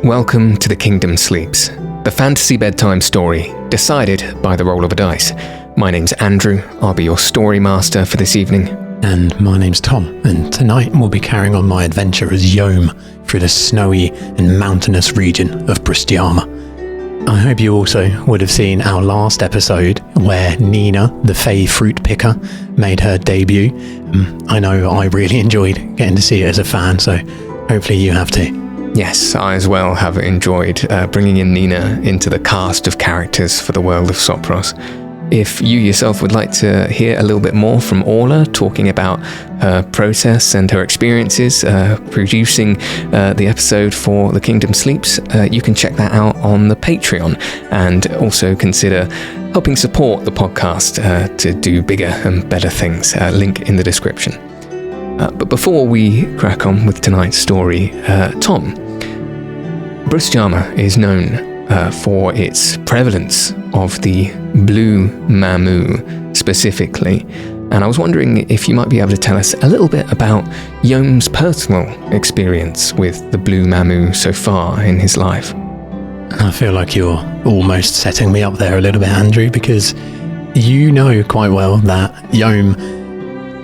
Welcome to The Kingdom Sleeps, the fantasy bedtime story decided by the roll of a dice. My name's Andrew, I'll be your story master for this evening. And my name's Tom, and tonight we'll be carrying on my adventure as Yohm through the snowy and mountainous region of Brustyama. I hope you also would have seen our last episode where Nina, the Fey fruit picker, made her debut. I know I really enjoyed getting to see it as a fan, so hopefully you have too. Yes, I as well have enjoyed bringing in Nina into the cast of characters for the world of Sopros. If you yourself would like to hear a little bit more from Orla talking about her process and her experiences producing the episode for The Kingdom Sleeps, you can check that out on the Patreon, and also consider helping support the podcast to do bigger and better things. Link in the description. But before we crack on with tonight's story, Tom, Brustyama is known for its prevalence of the Blue Mamu specifically, and I was wondering if you might be able to tell us a little bit about Yohm's personal experience with the Blue Mamu so far in his life. I feel like you're almost setting me up there a little bit, Andrew, because you know quite well that Yohm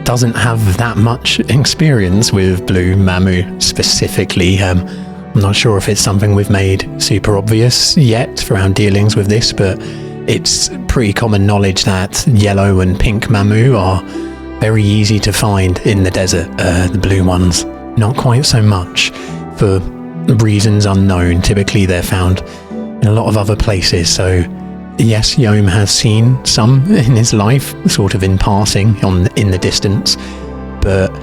doesn't have that much experience with Blue Mamu specifically. I'm not sure if it's something we've made super obvious yet for our dealings with this, but it's pretty common knowledge that yellow and pink Mamu are very easy to find in the desert. The blue ones, not quite so much, for reasons unknown. Typically they're found in a lot of other places, so yes, Yohm has seen some in his life, sort of in passing in the distance, but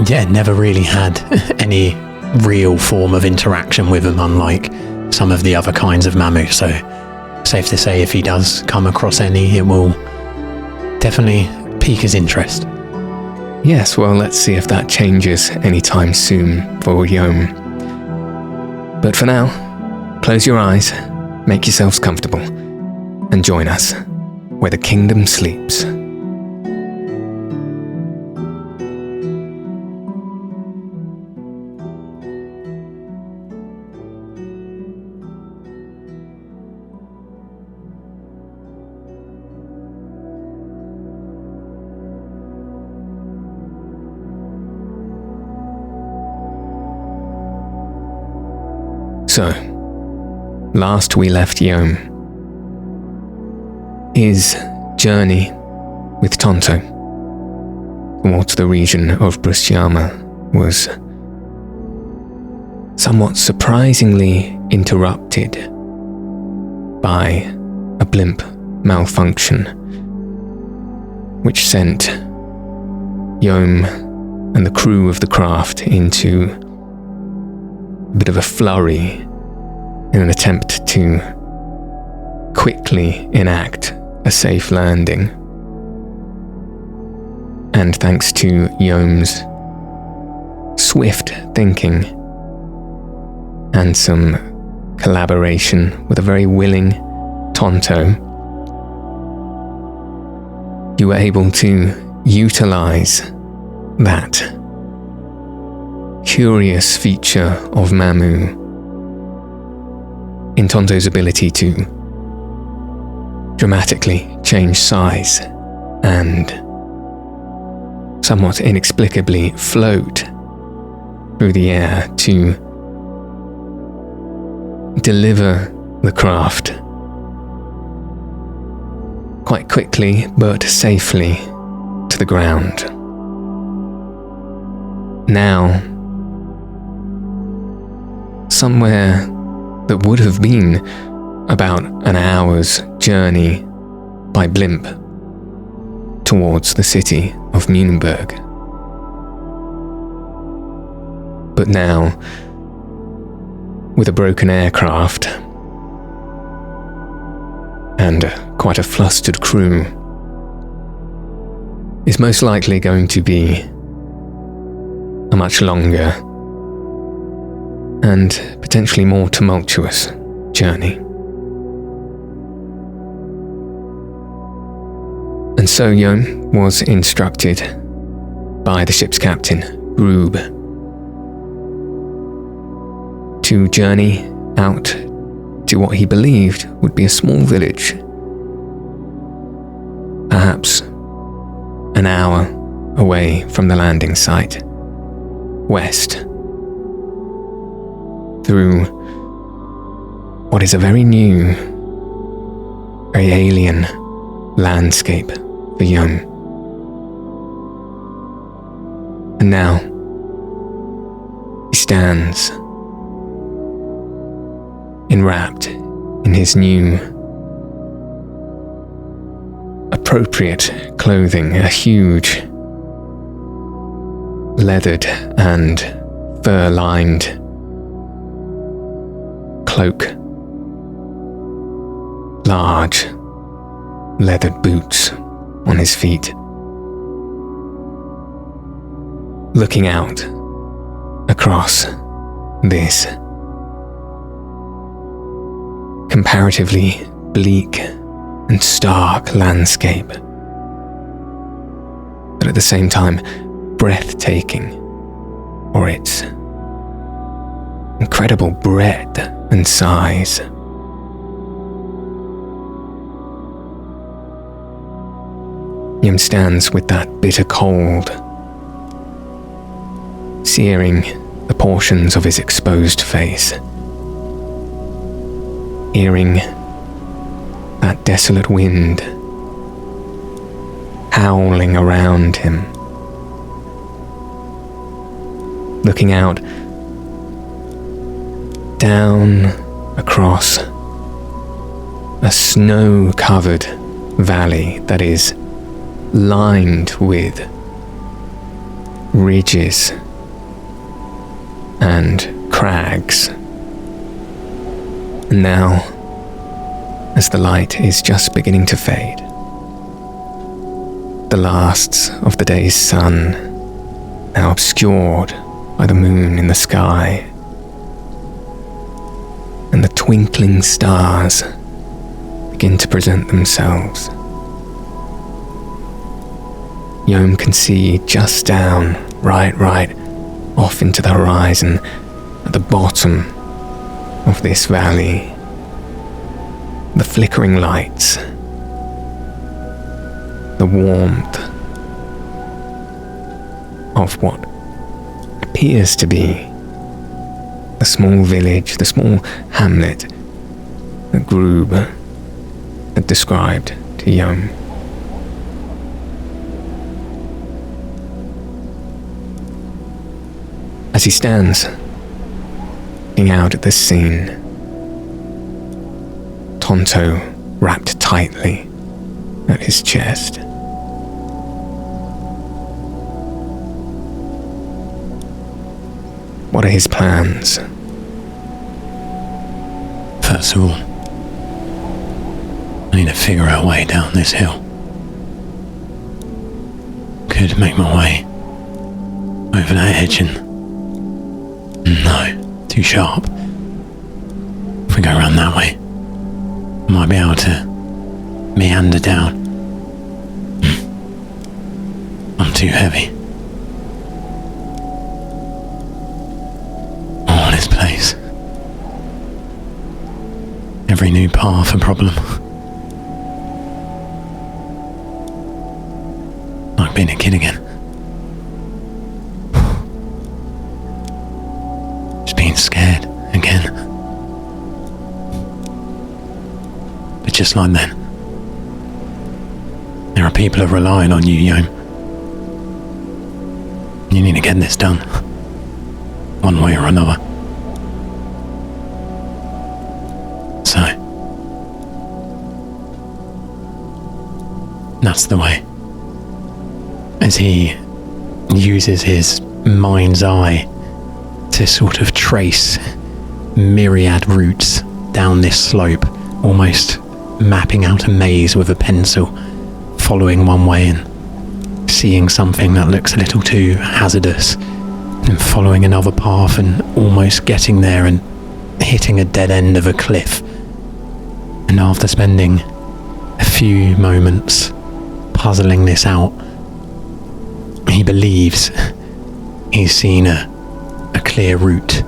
yeah, never really had any real form of interaction with them, unlike some of the other kinds of Mamu. So safe to say, if he does come across any, it will definitely pique his interest. Yes, well, let's see if that changes anytime soon for Yohm. But for now, close your eyes, make yourselves comfortable, and join us where the kingdom sleeps. So, last we left Yohm, his journey with Tysoe towards the region of Brustyama was somewhat surprisingly interrupted by a blimp malfunction, which sent Yohm and the crew of the craft into a bit of a flurry in an attempt to quickly enact a safe landing. And thanks to Yohm's swift thinking and some collaboration with a very willing Tysoe, you were able to utilize that curious feature of Mamu in Tysoe's ability to dramatically change size and somewhat inexplicably float through the air to deliver the craft quite quickly but safely to the ground. Now, somewhere that would have been about an hour's journey by blimp towards the city of Munenberg. But now, with a broken aircraft and quite a flustered crew, is most likely going to be a much longer and potentially more tumultuous journey. And so Yohm was instructed by the ship's captain, Groob, to journey out to what he believed would be a small village. Perhaps an hour away from the landing site, west, through what is a very new, very alien landscape for Yohm. And now, he stands, enwrapped in his new, appropriate clothing, a huge, leathered and fur-lined cloak, large, leathered boots on his feet. Looking out across this comparatively bleak and stark landscape, but at the same time breathtaking for its incredible breadth and size. Yohm stands with that bitter cold searing the portions of his exposed face, hearing that desolate wind howling around him, looking out down across a snow-covered valley that is lined with ridges and crags. And now, as the light is just beginning to fade, the lasts of the day's sun now obscured by the moon in the sky, and the twinkling stars begin to present themselves. Yohm can see just down, right off into the horizon, at the bottom of this valley, the flickering lights, the warmth of what appears to be the small village, the small hamlet that Groob had described to Yohm. As he stands, looking out at this scene, Tonto wrapped tightly at his chest. What are his plans? First of all, I need to figure out a way down this hill. Could make my way over that edge and... No, too sharp. If we go around that way, I might be able to meander down. I'm too heavy. Oh, this place. Every new path a problem. Like being a kid again. Being scared again. But just like then, there are people who are relying on you, Yohm. You need to get this done, one way or another. So, that's the way. As he uses his mind's eye to sort of trace myriad routes down this slope, almost mapping out a maze with a pencil, following one way and seeing something that looks a little too hazardous, and following another path and almost getting there and hitting a dead end of a cliff. And after spending a few moments puzzling this out, he believes he's seen a clear route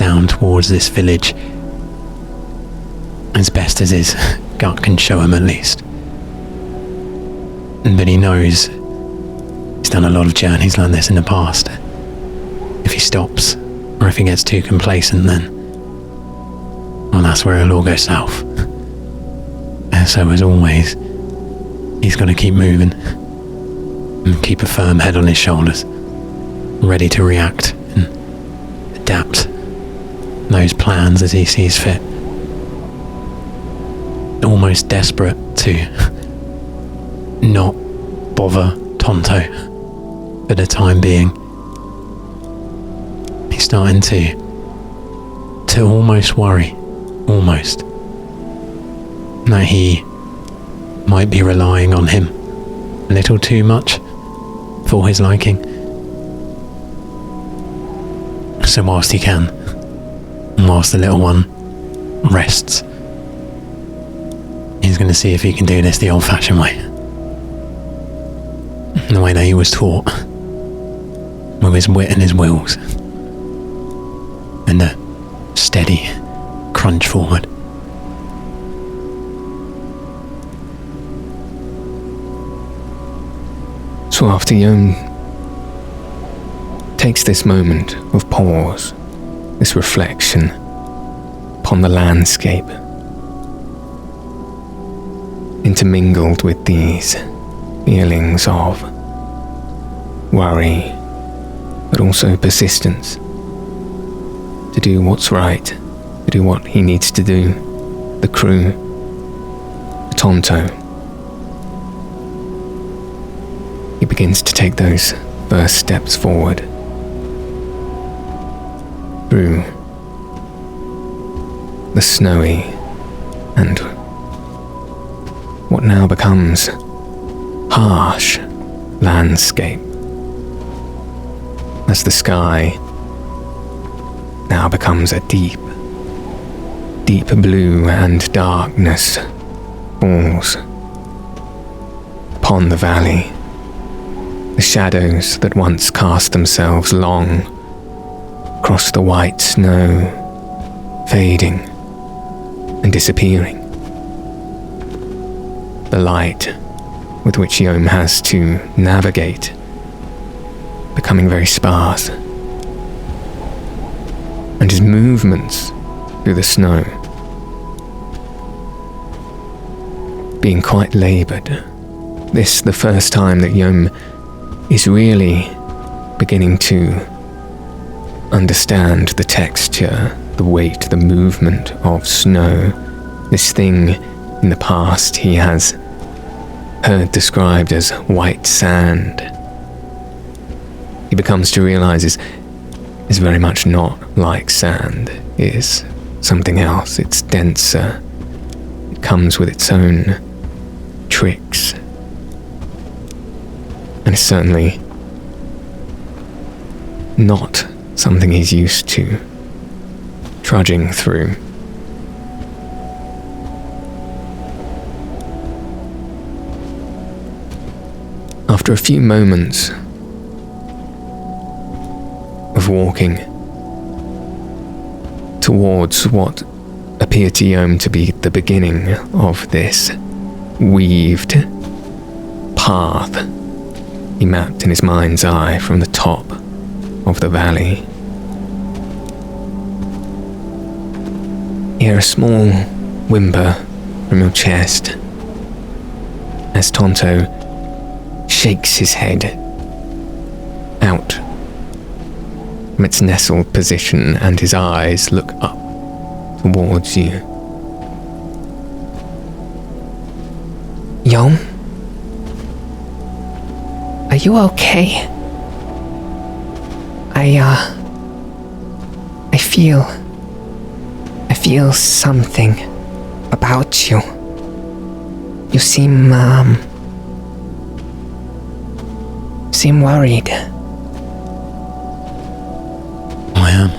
down towards this village, as best as his gut can show him at least. But he knows he's done a lot of journeys like this in the past. If he stops, or if he gets too complacent, then, well, that's where it'll all go south. And so, as always, he's got to keep moving and keep a firm head on his shoulders, ready to react and adapt those plans as he sees fit. Almost desperate to not bother Tonto for the time being. He's starting to almost worry, that he might be relying on him a little too much for his liking. So whilst he can, and whilst the little one rests, he's going to see if he can do this the old-fashioned way. The way that he was taught, with his wit and his wills, and a steady crunch forward. So after Yohm takes this moment of pause, this reflection upon the landscape, intermingled with these feelings of worry, but also persistence, to do what's right, to do what he needs to do, the crew, the Tonto. He begins to take those first steps forward through the snowy and what now becomes harsh landscape, as the sky now becomes a deep blue, and darkness falls upon the valley. The shadows that once cast themselves long across the white snow, fading and disappearing. The light with which Yohm has to navigate becoming very sparse, and his movements through the snow being quite laboured. This the first time that Yohm is really beginning to understand the texture, the weight, the movement of snow. This thing in the past he has heard described as white sand, he becomes to realise is very much not like sand. It is something else. It's denser. It comes with its own tricks. And it's certainly not something he's used to trudging through. After a few moments of walking towards what appeared to Yohm to be the beginning of this weaved path he mapped in his mind's eye from the top of the valley, you hear a small whimper from your chest as Tonto shakes his head out from its nestled position, and his eyes look up towards you. Yohm? Are you okay? I feel something about you. You seem worried. I am.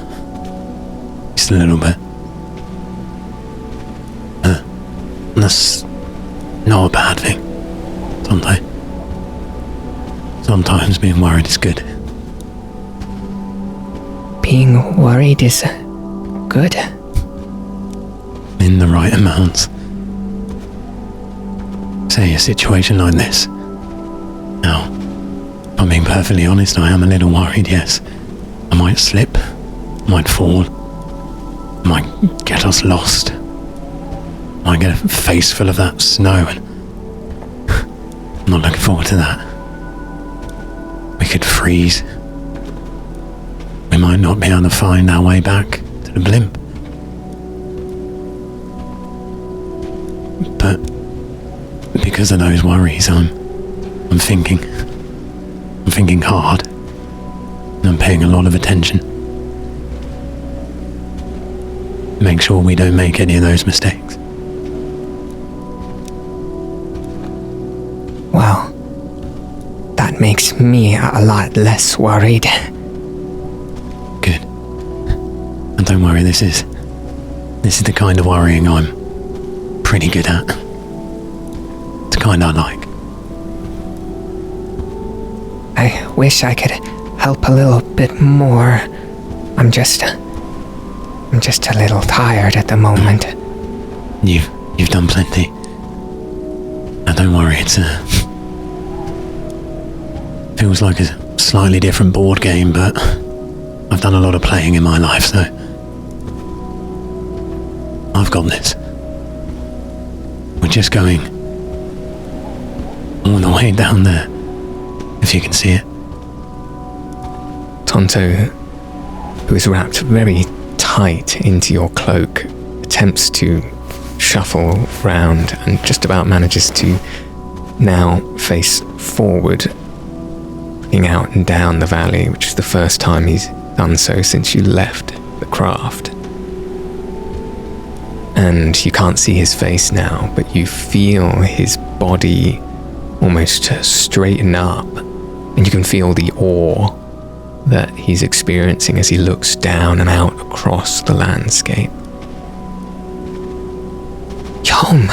Just a little bit. That's not a bad thing. Sometimes being worried is good. Being worried is good? In the right amounts. Say a situation like this. Now, if I'm being perfectly honest, I am a little worried, yes. I might slip, might fall, might get us lost. Might get a face full of that snow, and I'm not looking forward to that. We could freeze. We might not be able to find our way back to the blimp. But because of those worries, I'm thinking hard, and I'm paying a lot of attention. Make sure we don't make any of those mistakes. Well, that makes me a lot less worried. Good. And don't worry, this is the kind of worrying I'm pretty good at. It's the kind I like. I wish I could help a little bit more. I'm just a little tired at the moment. You've done plenty. Now don't worry, it's feels like a slightly different board game, but I've done a lot of playing in my life, so I've got this. We're just going all the way down there, if you can see it. Tonto, who is wrapped very tight into your cloak, attempts to shuffle round and just about manages to now face forward, looking out and down the valley, which is the first time he's done so since you left the craft. And you can't see his face now, but you feel his body almost straighten up, and you can feel the awe that he's experiencing as he looks down and out across the landscape. Yohm!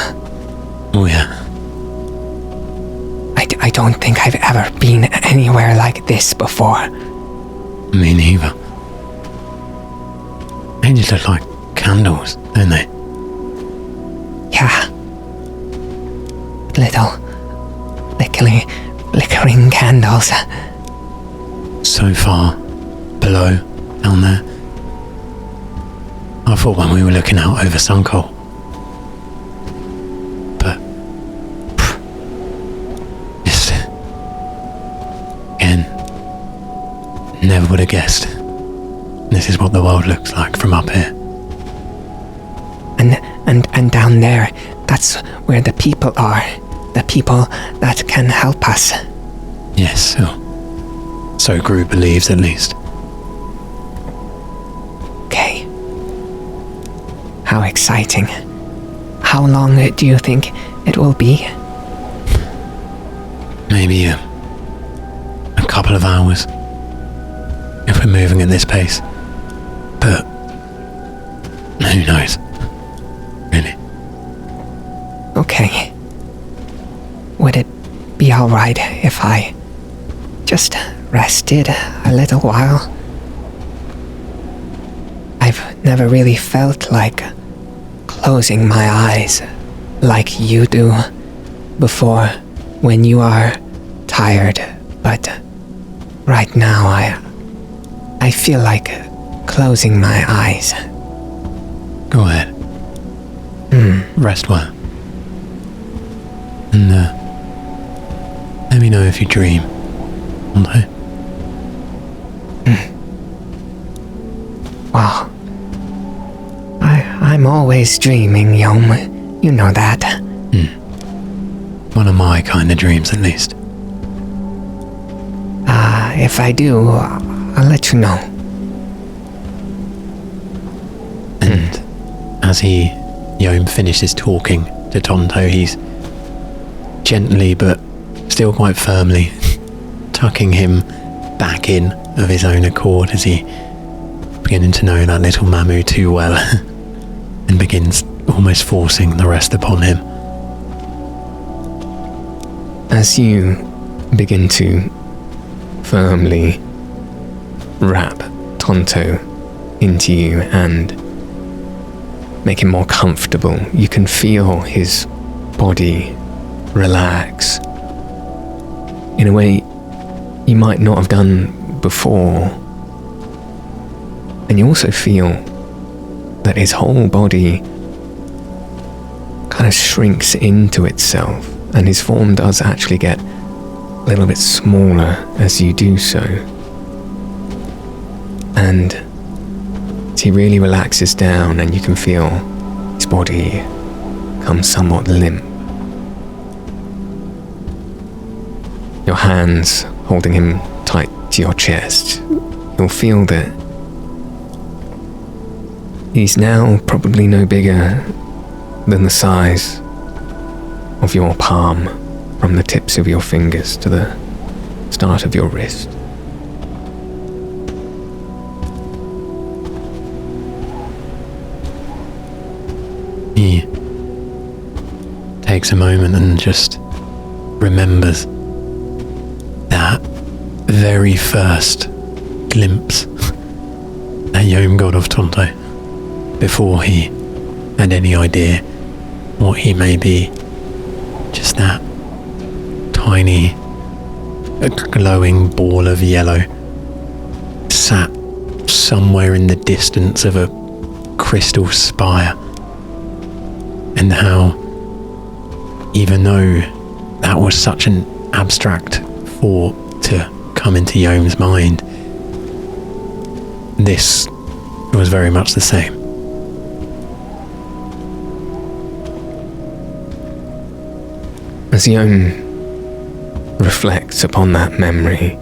Oh yeah. I don't think I've ever been anywhere like this before. Me neither. They just look like candles, don't they? Yeah. Little flickering candles. So far below, down there. I thought when we were looking out over Suncoal. But just again, never would have guessed. This is what the world looks like from up here. And down there, that's where the people are. The people that can help us. Yes, so Gru believes at least. Okay. How exciting. How long do you think it will be? Maybe a couple of hours. If we're moving at this pace. But who knows? Really. Okay. Would it be alright if I just rested a little while? I've never really felt like closing my eyes like you do before when you are tired, but right now I feel like closing my eyes. Go ahead. Rest well. And let me know if you dream. Okay? Well, I'm always dreaming, Yohm. You know that. One of my kind of dreams, at least. If I do, I'll let you know. And as Yohm finishes talking to Tonto, he's gently but still quite firmly tucking him back in of his own accord as he beginning to know that little Mamu too well and begins almost forcing the rest upon him. As you begin to firmly wrap Tonto into you and make him more comfortable. You can feel his body relax in a way you might not have done before. And you also feel that his whole body kind of shrinks into itself, and his form does actually get a little bit smaller as you do so. And as he really relaxes down, and you can feel his body become somewhat limp. Your hands holding him tight to your chest, you'll feel that he's now probably no bigger than the size of your palm, from the tips of your fingers to the start of your wrist. He takes a moment and just remembers that very first glimpse that Yohm got of Tonto before he had any idea what he may be. Just that tiny, glowing ball of yellow sat somewhere in the distance of a crystal spire. And how, even though that was such an abstract thought to come into Yohm's mind, this was very much the same. As Yohm reflects upon that memory,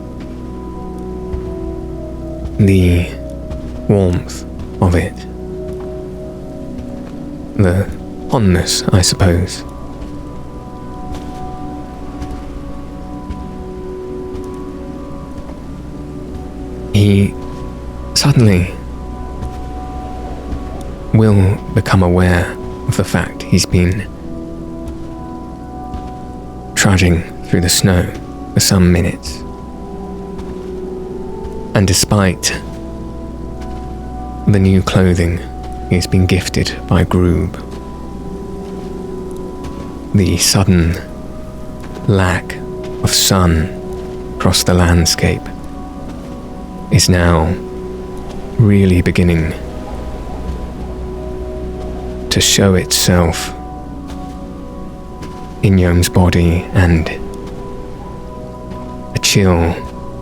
the warmth of it, the fondness, I suppose, he suddenly will become aware of the fact he's been trudging through the snow for some minutes. And despite the new clothing he's been gifted by Groob, the sudden lack of sun across the landscape is now really beginning to show itself in Yohm's body, and a chill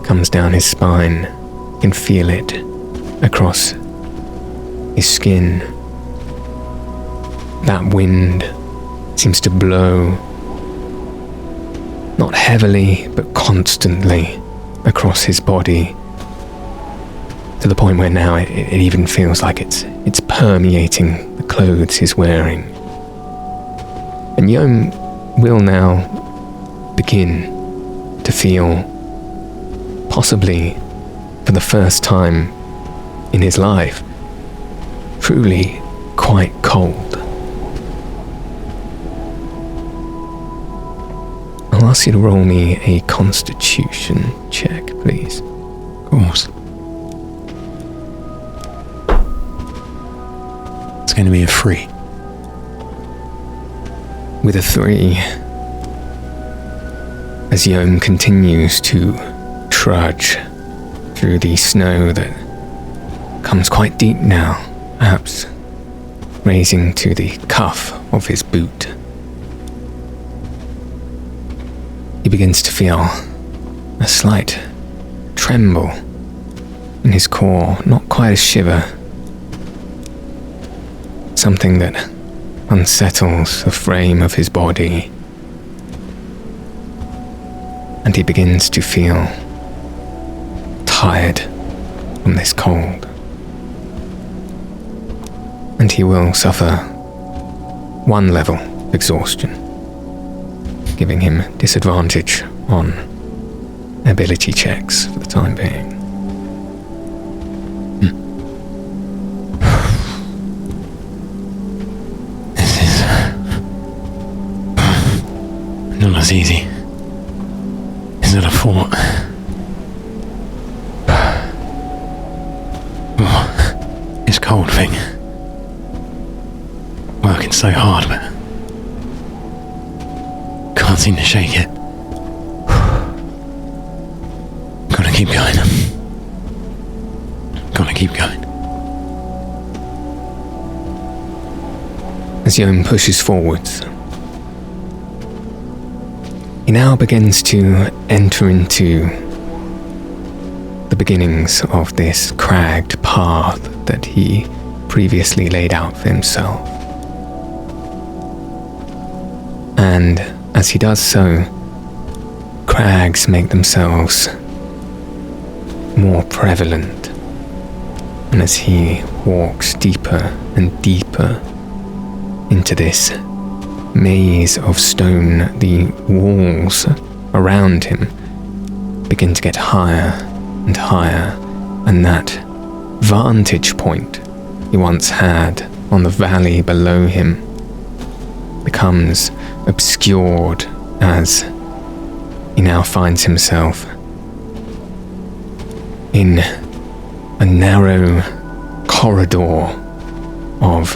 comes down his spine. You can feel it across his skin. That wind seems to blow, not heavily, but constantly across his body, to the point where now it even feels like it's permeating the clothes he's wearing. And Yohm will now begin to feel, possibly for the first time in his life, truly quite cold. I'll ask you to roll me a constitution check, please. Of course. It's going to be a 3. With a 3, as Yohm continues to trudge through the snow that comes quite deep now, perhaps raising to the cuff of his boot, he begins to feel a slight tremble in his core, not quite a shiver, something that unsettles the frame of his body, and he begins to feel tired from this cold, and he will suffer 1 level of exhaustion, giving him disadvantage on ability checks for the time being. Not as easy as I thought. This cold thing. working so hard, but can't seem to shake it. Gotta keep going. Gotta keep going. As Yohm pushes forwards, he now begins to enter into the beginnings of this cragged path that he previously laid out for himself. And as he does so, crags make themselves more prevalent, and as he walks deeper and deeper into this maze of stone, the walls around him begin to get higher and higher, and that vantage point he once had on the valley below him becomes obscured as he now finds himself in a narrow corridor of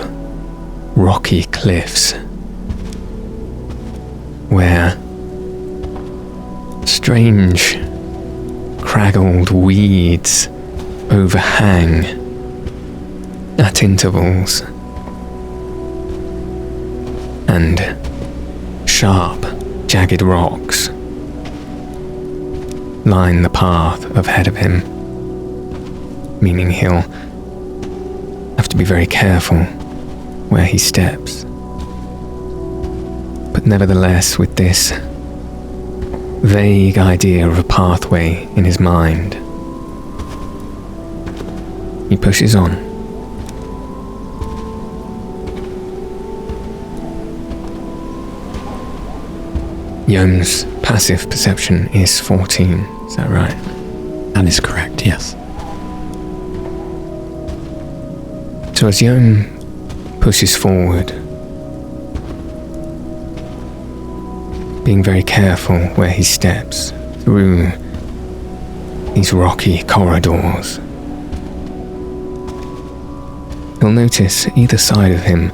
rocky cliffs where strange craggled weeds overhang at intervals, and sharp, jagged rocks line the path ahead of him, meaning he'll have to be very careful where he steps. But nevertheless, with this vague idea of a pathway in his mind, he pushes on. Yohm's passive perception is 14, is that right? That is correct, yes. So as Yohm pushes forward, being very careful where he steps through these rocky corridors, he'll notice either side of him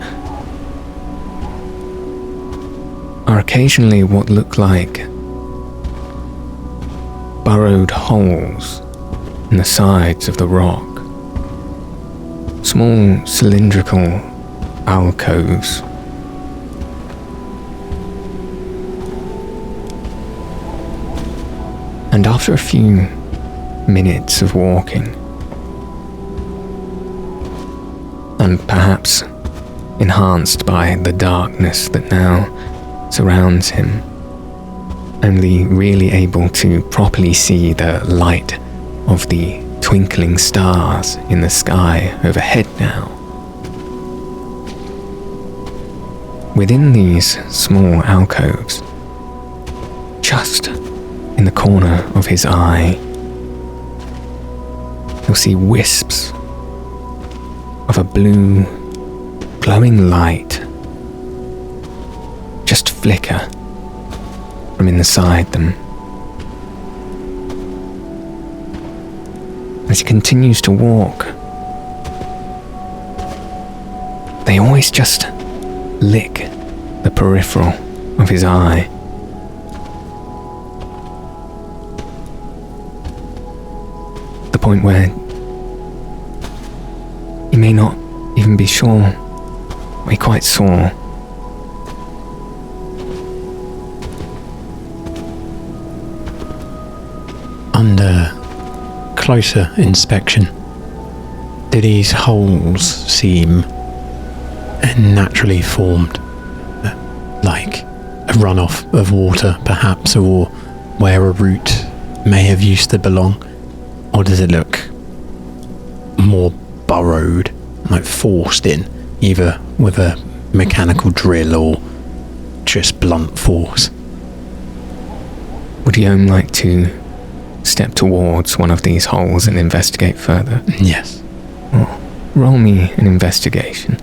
are occasionally what look like burrowed holes in the sides of the rock. Small cylindrical alcoves. And after a few minutes of walking, and perhaps enhanced by the darkness that now surrounds him, only really able to properly see the light of the twinkling stars in the sky overhead now. Within these small alcoves, just in the corner of his eye, you'll see wisps of a blue, glowing light just flicker from inside them. As he continues to walk, they always just lick the peripheral of his eye. The point where he may not even be sure what he quite saw. Under closer inspection, do these holes seem naturally formed, like a runoff of water perhaps, or where a root may have used to belong? Or does it look more burrowed, like forced in, either with a mechanical drill or just blunt force? Would Yohm like to step towards one of these holes and investigate further? Yes. Well, roll me an investigation.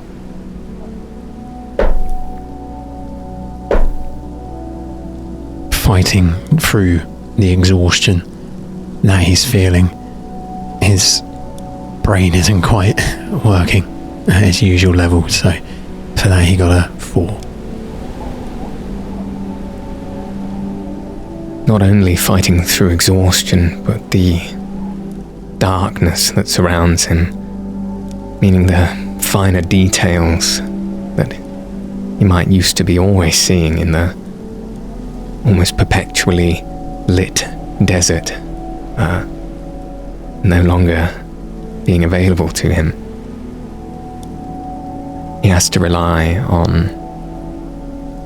Fighting through the exhaustion that he's feeling, his brain isn't quite working at its usual level, so For that he got a 4. Not only fighting through exhaustion, but the darkness that surrounds him, meaning the finer details that he might used to be always seeing in the almost perpetually lit desert, no longer being available to him. He has to rely on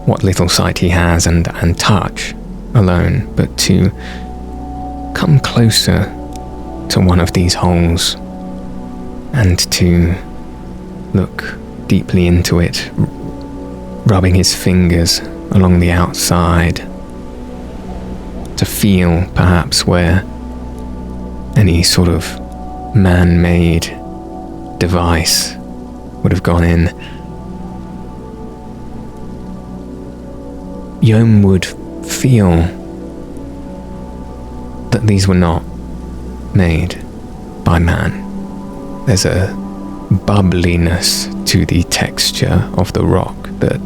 what little sight he has and touch alone, but to come closer to one of these holes and to look deeply into it, rubbing his fingers along the outside to feel perhaps where any sort of man-made device would have gone in. Yohm would feel that these were not made by man. There's a bubbliness to the texture of the rock that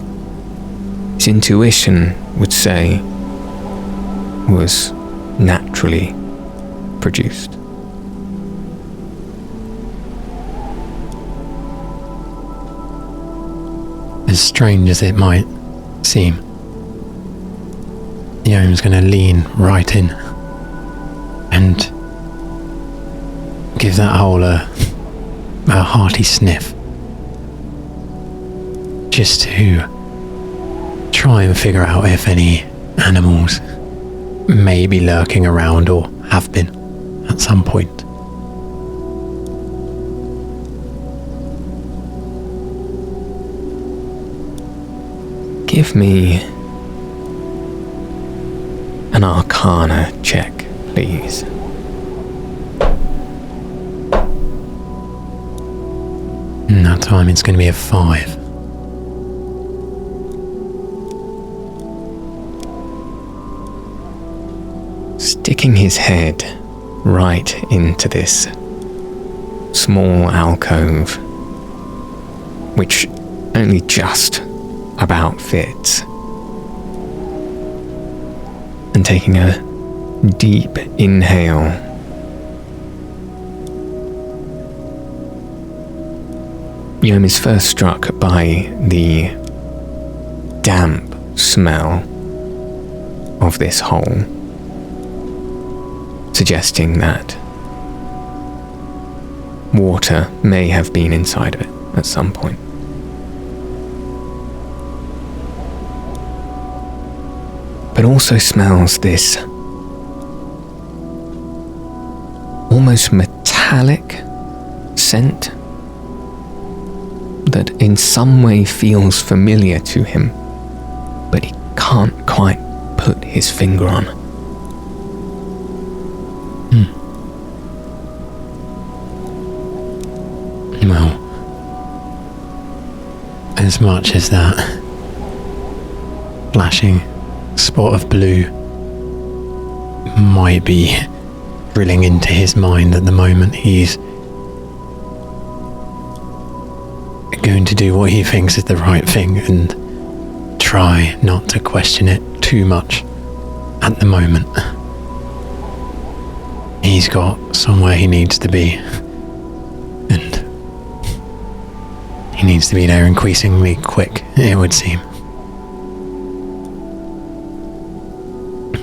his intuition would say was naturally produced. As strange as it might seem, Yohm's going to lean right in and give that hole a hearty sniff, just to try and figure out if any animals may be lurking around or have been at some point. Give me an Arcana check, please. And that time it's going to be a 5. Sticking his head right into this small alcove, which only just about fits, and taking a deep inhale, Yohm is first struck by the damp smell of this hole, suggesting that water may have been inside of it at some point. But also smells this almost metallic scent that in some way feels familiar to him, but he can't quite put his finger on. Well, as much as that flashing spot of blue might be drilling into his mind at the moment, he's going to do what he thinks is the right thing and try not to question it too much at the moment. He's got somewhere he needs to be, and he needs to be there increasingly quick, it would seem.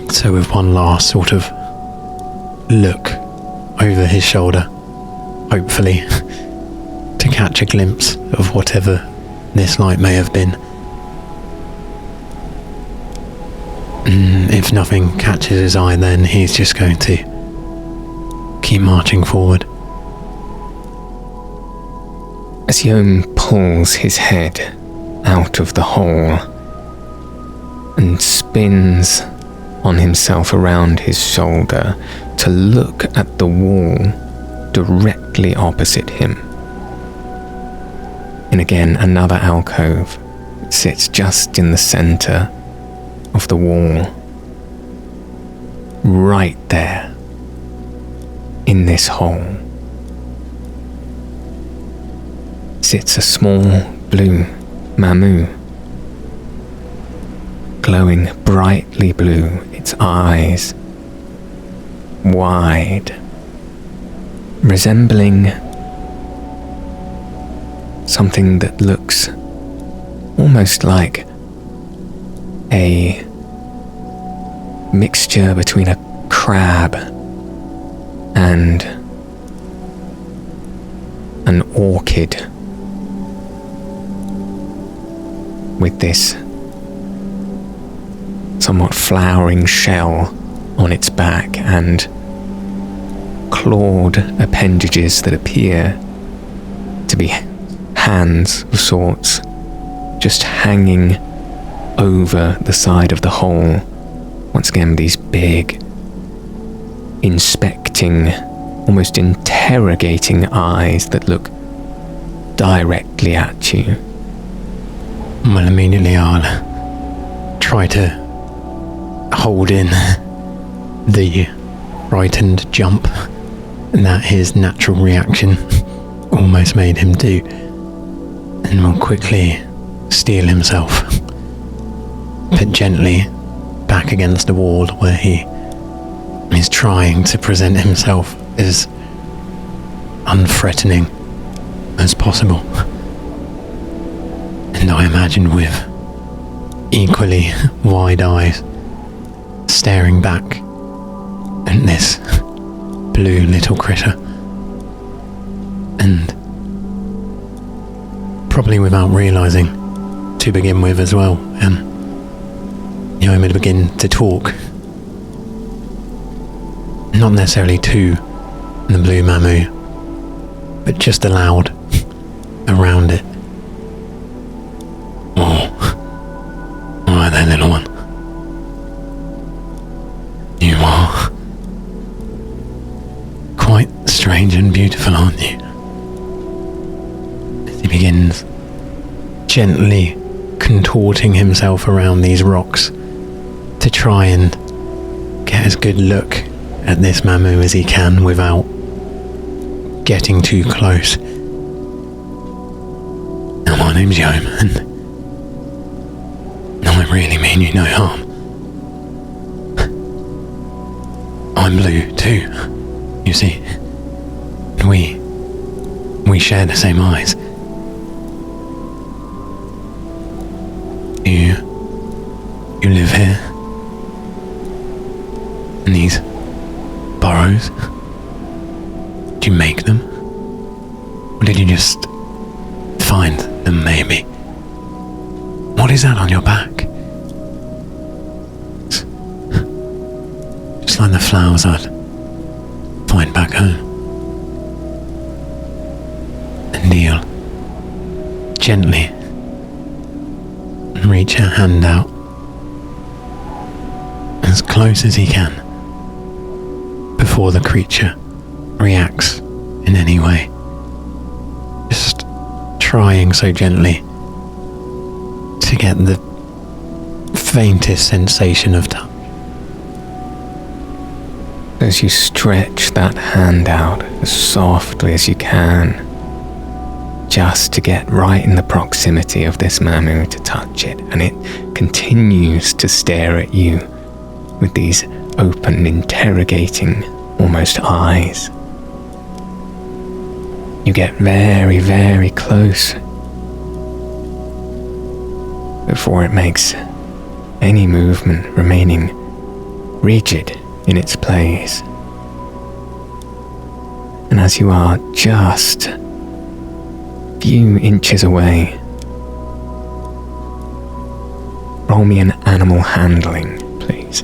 So with one last sort of look over his shoulder, hopefully to catch a glimpse of whatever this light may have been, if nothing catches his eye, then he's just going to keep marching forward. As Yohm pulls his head out of the hole and spins on himself around his shoulder to look at the wall directly opposite him. And again, another alcove sits just in the center of the wall. Right there, in this hole, sits a small blue Mamu, glowing brightly blue, its eyes wide, resembling something that looks almost like a mixture between a crab and an orchid, with this somewhat flowering shell on its back and clawed appendages that appear to be hands of sorts just hanging over the side of the hole. Once again, these big, inspecting, almost interrogating eyes that look directly at you. Well, immediately I'll try to hold in the frightened jump that his natural reaction almost made him do, and will quickly steel himself, but gently back against the wall where he is trying to present himself as unthreatening as possible. And I imagine with equally wide eyes staring back at this blue little critter, and probably without realising to begin with as well, Yohm would begin to talk, not necessarily to the Blue Mamu, but just aloud around it. Oh, alright there, little one. You are quite strange and beautiful, aren't you? As he begins gently contorting himself around these rocks to try and get as good look at this Mamu as he can without getting too close. Now, my name's Yohm, and I really mean you no harm. I'm blue too, you see. And we share the same eyes. You live here? In these burrows? Did you make them? Or did you just find them, maybe? What is that on your back? It's just like the flowers I'd find back home. And he'll gently reach her hand out as close as he can before the creature reacts in any way. Just trying so gently to get the faintest sensation of touch. As you stretch that hand out as softly as you can, just to get right in the proximity of this Mamu to touch it, and it continues to stare at you with these open, interrogating, almost eyes. You get very, very close before it makes any movement, remaining rigid in its place. And as you are just a few inches away, roll me an animal handling, please.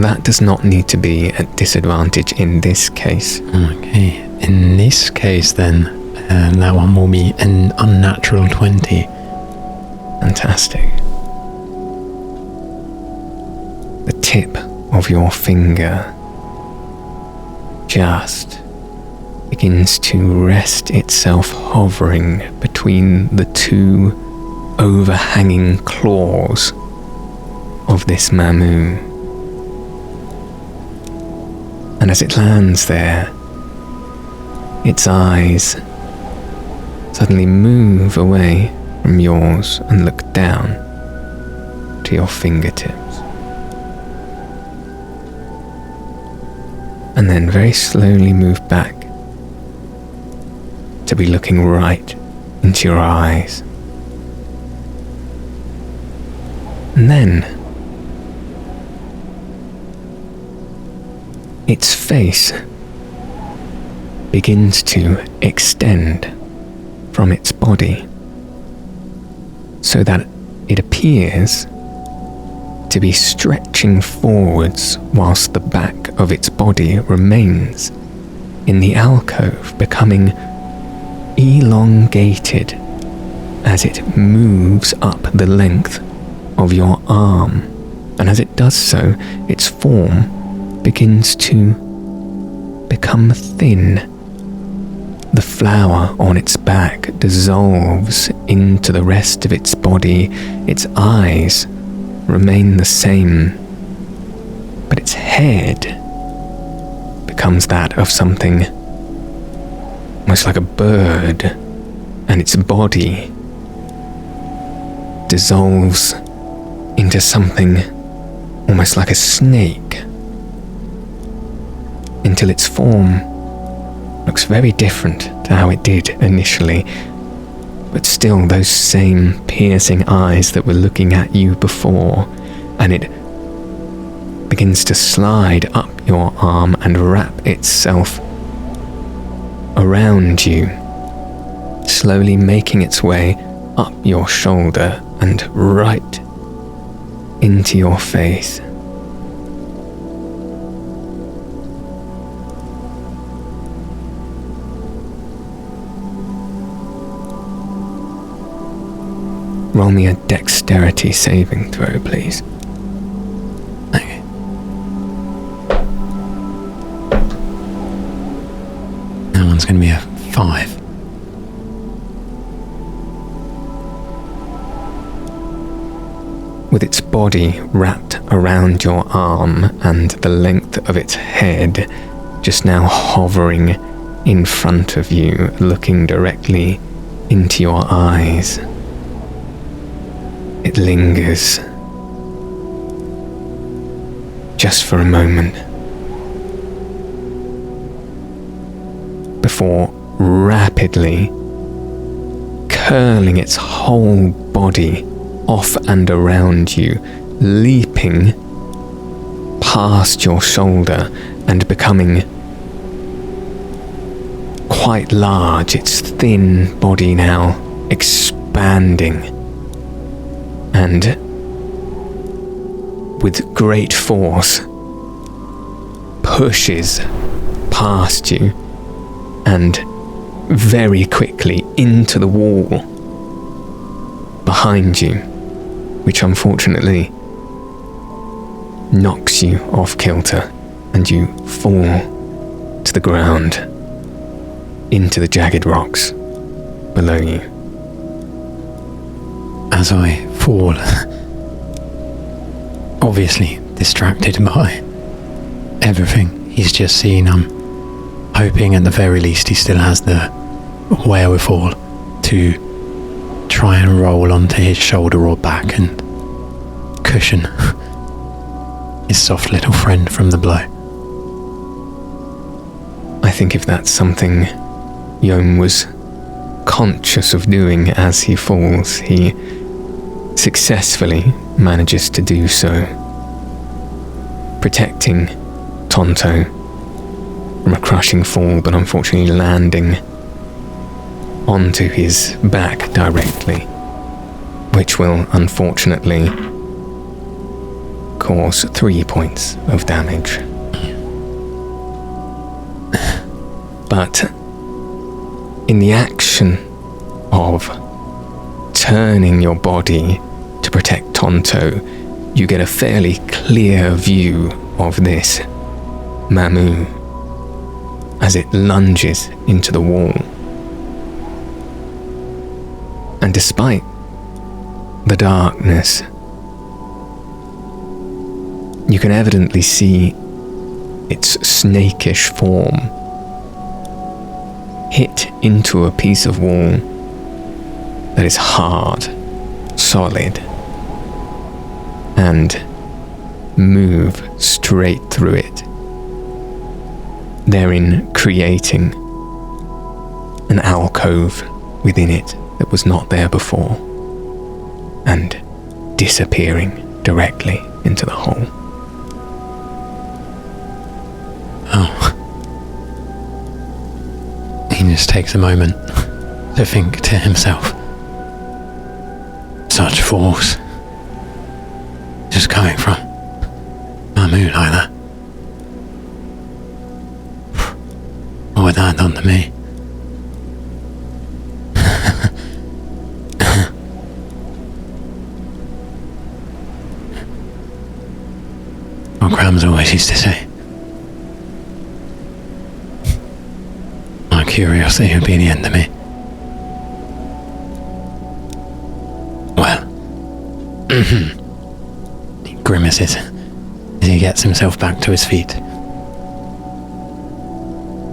That does not need to be at disadvantage in this case. Okay, in this case then, that one will be an unnatural 20. Fantastic. The tip of your finger just begins to rest itself hovering between the two overhanging claws of this Mamu. And as it lands there, its eyes suddenly move away from yours and look down to your fingertips. And then very slowly move back to be looking right into your eyes. And then its face begins to extend from its body so that it appears to be stretching forwards whilst the back of its body remains in the alcove, becoming elongated as it moves up the length of your arm. And as it does so, its form begins to become thin. The flower on its back dissolves into the rest of its body. Its eyes remain the same, but its head becomes that of something almost like a bird, and its body dissolves into something almost like a snake, until its form looks very different to how it did initially, but still those same piercing eyes that were looking at you before, and it begins to slide up your arm and wrap itself around you, slowly making its way up your shoulder and right into your face. Roll me a dexterity saving throw, please. Okay. That one's going to be a 5. With its body wrapped around your arm and the length of its head just now hovering in front of you, looking directly into your eyes, it lingers just for a moment before rapidly curling its whole body off and around you, leaping past your shoulder and becoming quite large, its thin body now expanding, and with great force pushes past you and very quickly into the wall behind you, which unfortunately knocks you off kilter and you fall to the ground into the jagged rocks below you. As I fall, obviously distracted by everything he's just seen, I'm hoping at the very least he still has the wherewithal to try and roll onto his shoulder or back and cushion his soft little friend from the blow. I think if that's something Yohm was conscious of doing as he falls, he successfully manages to do so, protecting Tonto from a crushing fall, but unfortunately landing onto his back directly, which will unfortunately cause 3 points of damage. But in the action of turning your body to protect Tonto, you get a fairly clear view of this Mamu as it lunges into the wall. And despite the darkness, you can evidently see its snakish form hit into a piece of wall that is hard, solid, and move straight through it, therein creating an alcove within it that was not there before, and disappearing directly into the hole. Oh. He just takes a moment to think to himself. Such force. Just coming from Mamu like that. What would that have done to me? What Grams always used to say. My curiosity would be the end of me. Well, he grimaces as he gets himself back to his feet.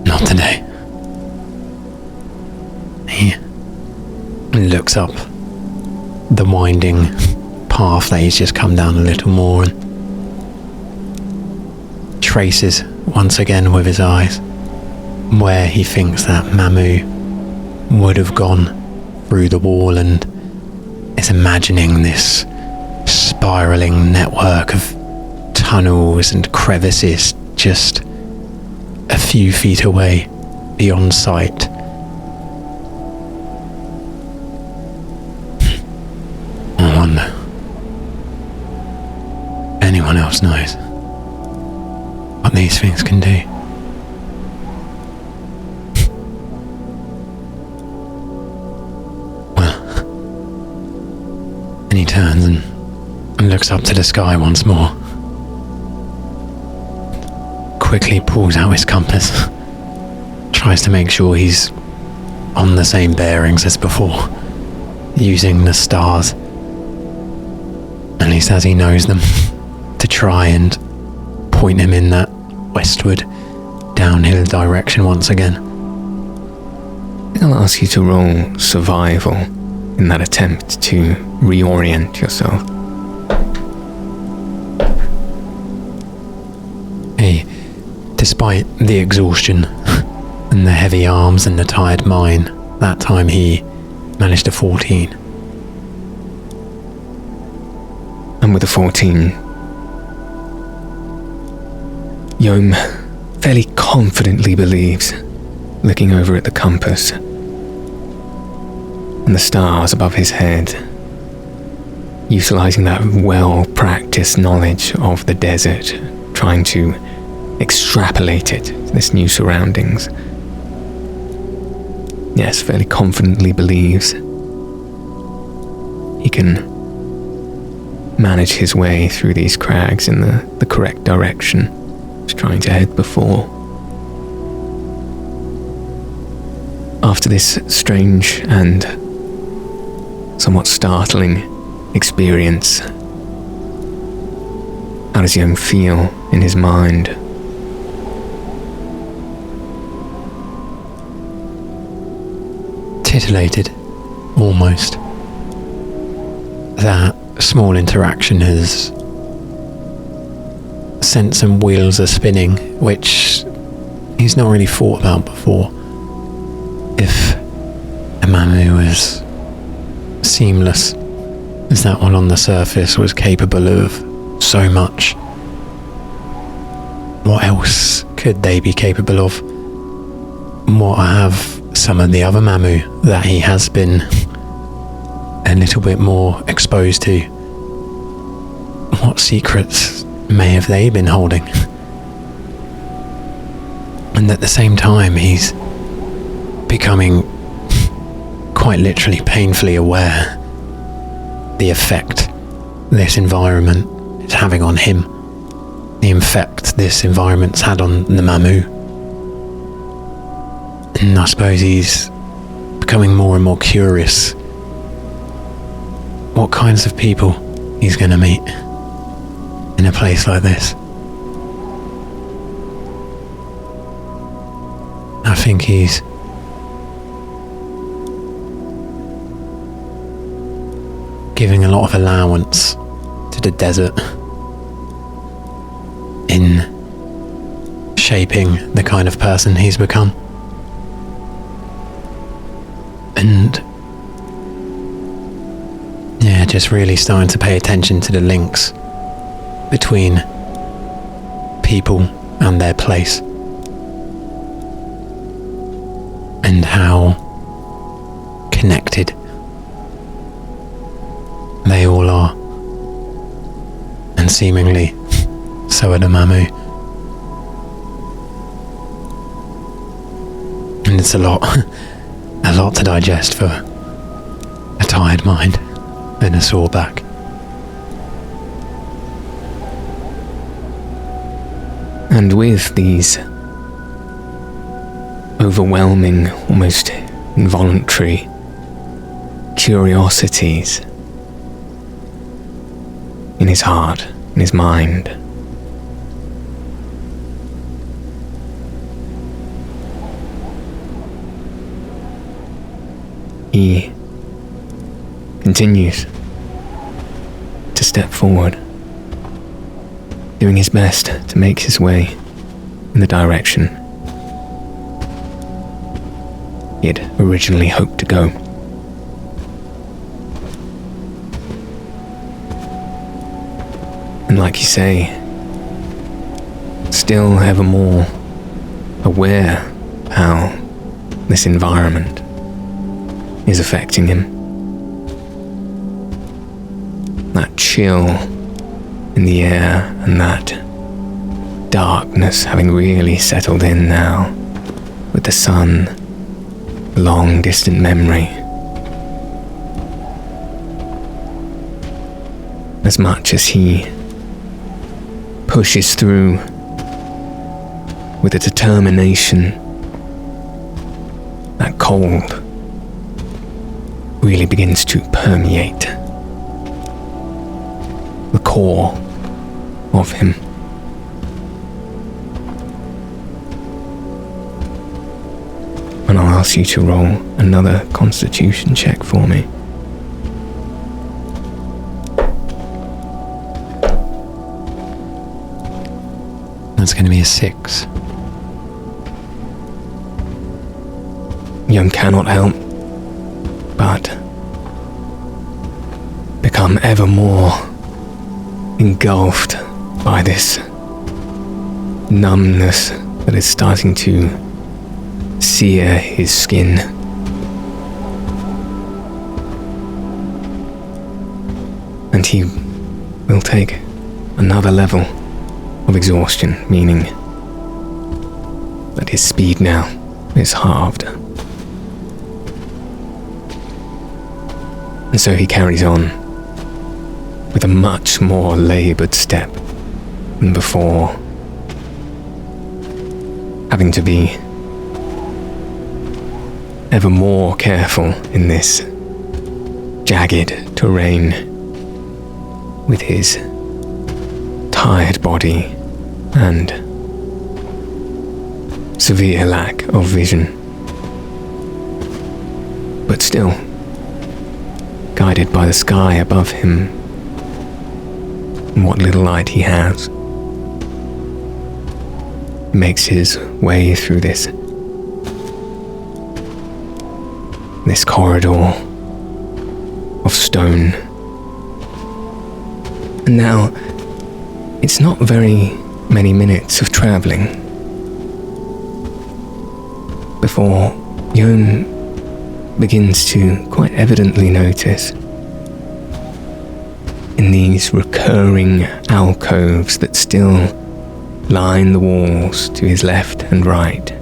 Not today. He looks up the winding path that he's just come down a little more and traces once again with his eyes where he thinks that Mamu would have gone through the wall, and is imagining this spiraling network of tunnels and crevices just a few feet away beyond sight. I wonder if anyone else knows what these things can do. And he turns and looks up to the sky once more. Quickly pulls out his compass. Tries to make sure he's on the same bearings as before, using the stars, at least as he knows them, to try and point him in that westward, downhill direction once again. I'll ask you to roll survival in that attempt to reorient yourself. Despite the exhaustion and the heavy arms and the tired mind, that time he managed a 14. And with a 14, Yohm fairly confidently believes, looking over at the compass and the stars above his head, utilizing that well-practiced knowledge of the desert, trying to extrapolate it to this new surroundings. Yes, fairly confidently believes he can manage his way through these crags in the correct direction he's trying to head before. After this strange and somewhat startling experience, how does Yohm feel in his mind? Titillated, almost. That small interaction has sent some wheels a spinning, which he's not really thought about before. If a Mamu was seamless as that one on the surface was capable of so much, what else could they be capable of? What have some of the other Mamu that he has been a little bit more exposed to? What secrets may have they been holding? And at the same time, he's becoming quite literally painfully aware the effect this environment is having on him, the effect this environment's had on the Mamu. And I suppose he's becoming more and more curious what kinds of people he's going to meet in a place like this. I think he's giving a lot of allowance to the desert in shaping the kind of person he's become. And yeah, just really starting to pay attention to the links between people and their place, and how connected they all are, and seemingly so are the Mamu. And it's a lot to digest for a tired mind and a sore back. And with these overwhelming, almost involuntary curiosities in his heart, in his mind, he continues to step forward, doing his best to make his way in the direction he had originally hoped to go. And like you say, still ever more aware how this environment is affecting him. That chill in the air and that darkness having really settled in now, with the sun, a long distant memory. As much as he pushes through with a determination, that cold really begins to permeate the core of him. And I'll ask you to roll another constitution check for me. That's going to be a 6. Yohm cannot help but become ever more engulfed by this numbness that is starting to sear his skin. And he will take another level of exhaustion, meaning that his speed now is halved. And so he carries on with a much more laboured step than before, having to be ever more careful in this jagged terrain with his tired body and severe lack of vision. But still, guided by the sky above him and what little light he has, makes his way through this corridor of stone. And now, it's not very many minutes of travelling before Yohm begins to quite evidently notice, in these recurring alcoves that still line the walls to his left and right,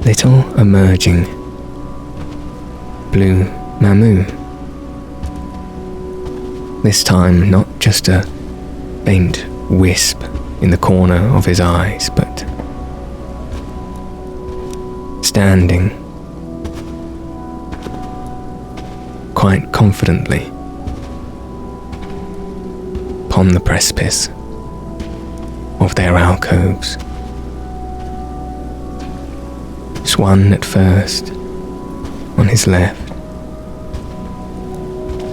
little emerging Blue Mamu. This time not just a faint wisp in the corner of his eyes, but standing quite confidently upon the precipice of their alcoves. This one at first on his left,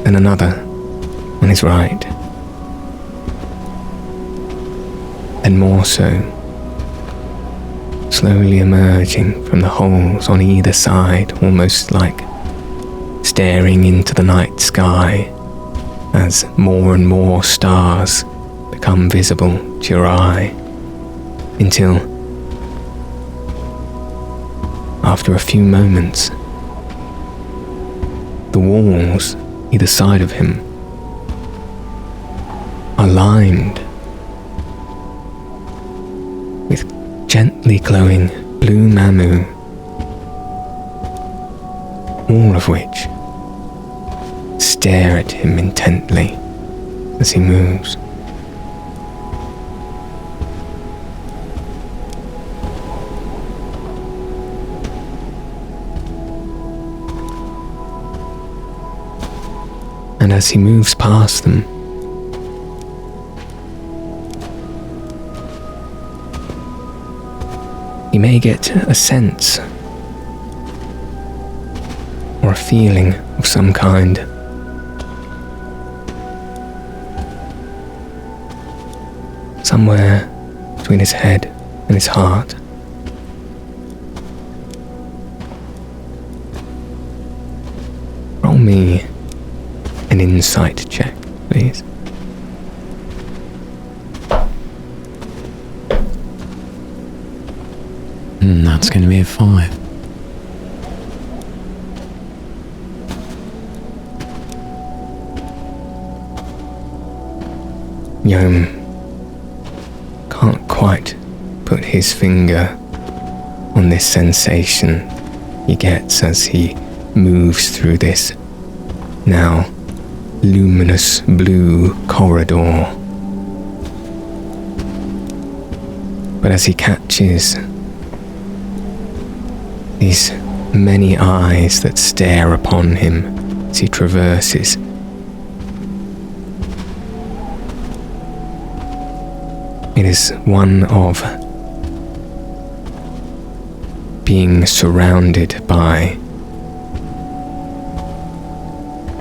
then another on his right, then more so, slowly emerging from the holes on either side, almost like staring into the night sky as more and more stars become visible to your eye, until, after a few moments, the walls either side of him are lined with gently glowing blue mamu, all of which stare at him intently as he moves. And as he moves past them, he may get a sense or a feeling of some kind. Somewhere between his head and his heart. Roll me an insight check, please. That's going to be a 5. Yohm can't quite put his finger on this sensation he gets as he moves through this now luminous blue corridor. But as he catches these many eyes that stare upon him as he traverses, it is one of being surrounded by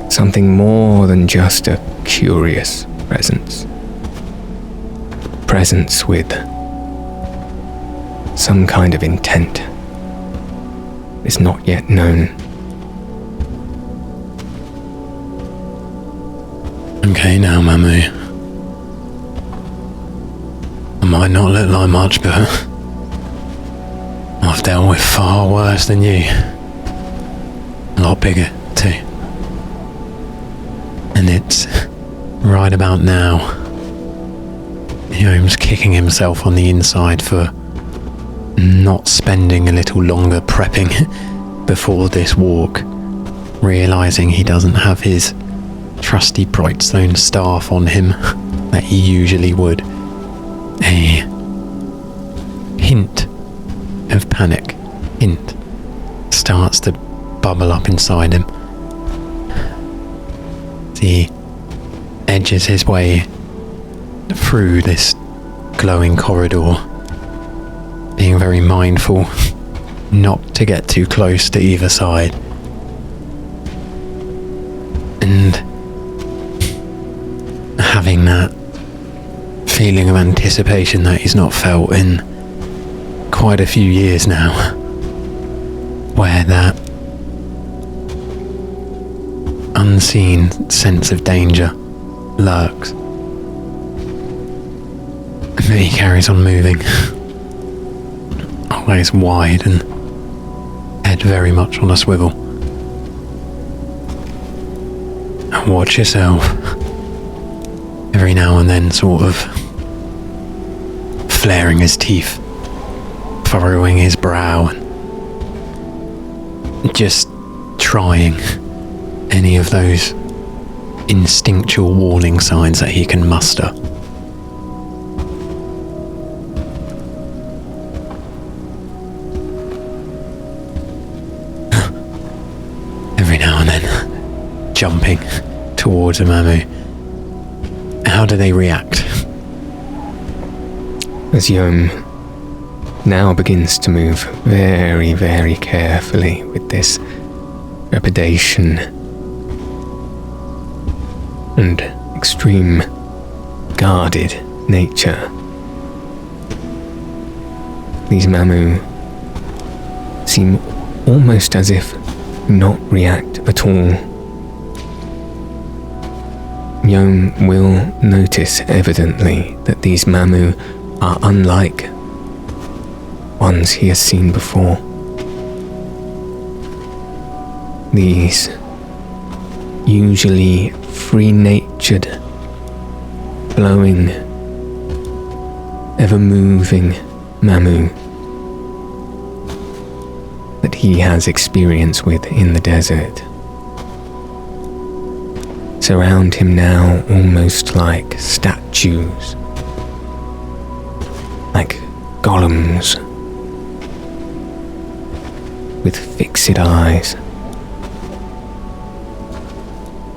something more than just a curious presence. Presence with some kind of intent is not yet known. Okay now, Mamu. I might not look like much, but I've dealt with far worse than you. A lot bigger, too. And it's right about now. Yohm's kicking himself on the inside for not spending a little longer prepping before this walk, realising he doesn't have his trusty Brightstone staff on him that he usually would. A hint of panic, starts to bubble up inside him. He edges his way through this glowing corridor, being very mindful not to get too close to either side. And having that feeling of anticipation that he's not felt in quite a few years now, where that unseen sense of danger lurks. But he carries on moving, always wide and head very much on a swivel. And watch yourself. Every now and then sort of flaring his teeth, furrowing his brow, and just trying any of those instinctual warning signs that he can muster. Every now and then, jumping towards a Mamu. How do they react? As Yohm now begins to move very, very carefully with this trepidation, and extreme guarded nature. These Mamu seem almost as if not react at all. Yohm will notice evidently that these Mamu are unlike ones he has seen before. These usually free-natured, flowing, ever-moving Mamu that he has experience with in the desert surround him now almost like statues, like golems with fixed eyes.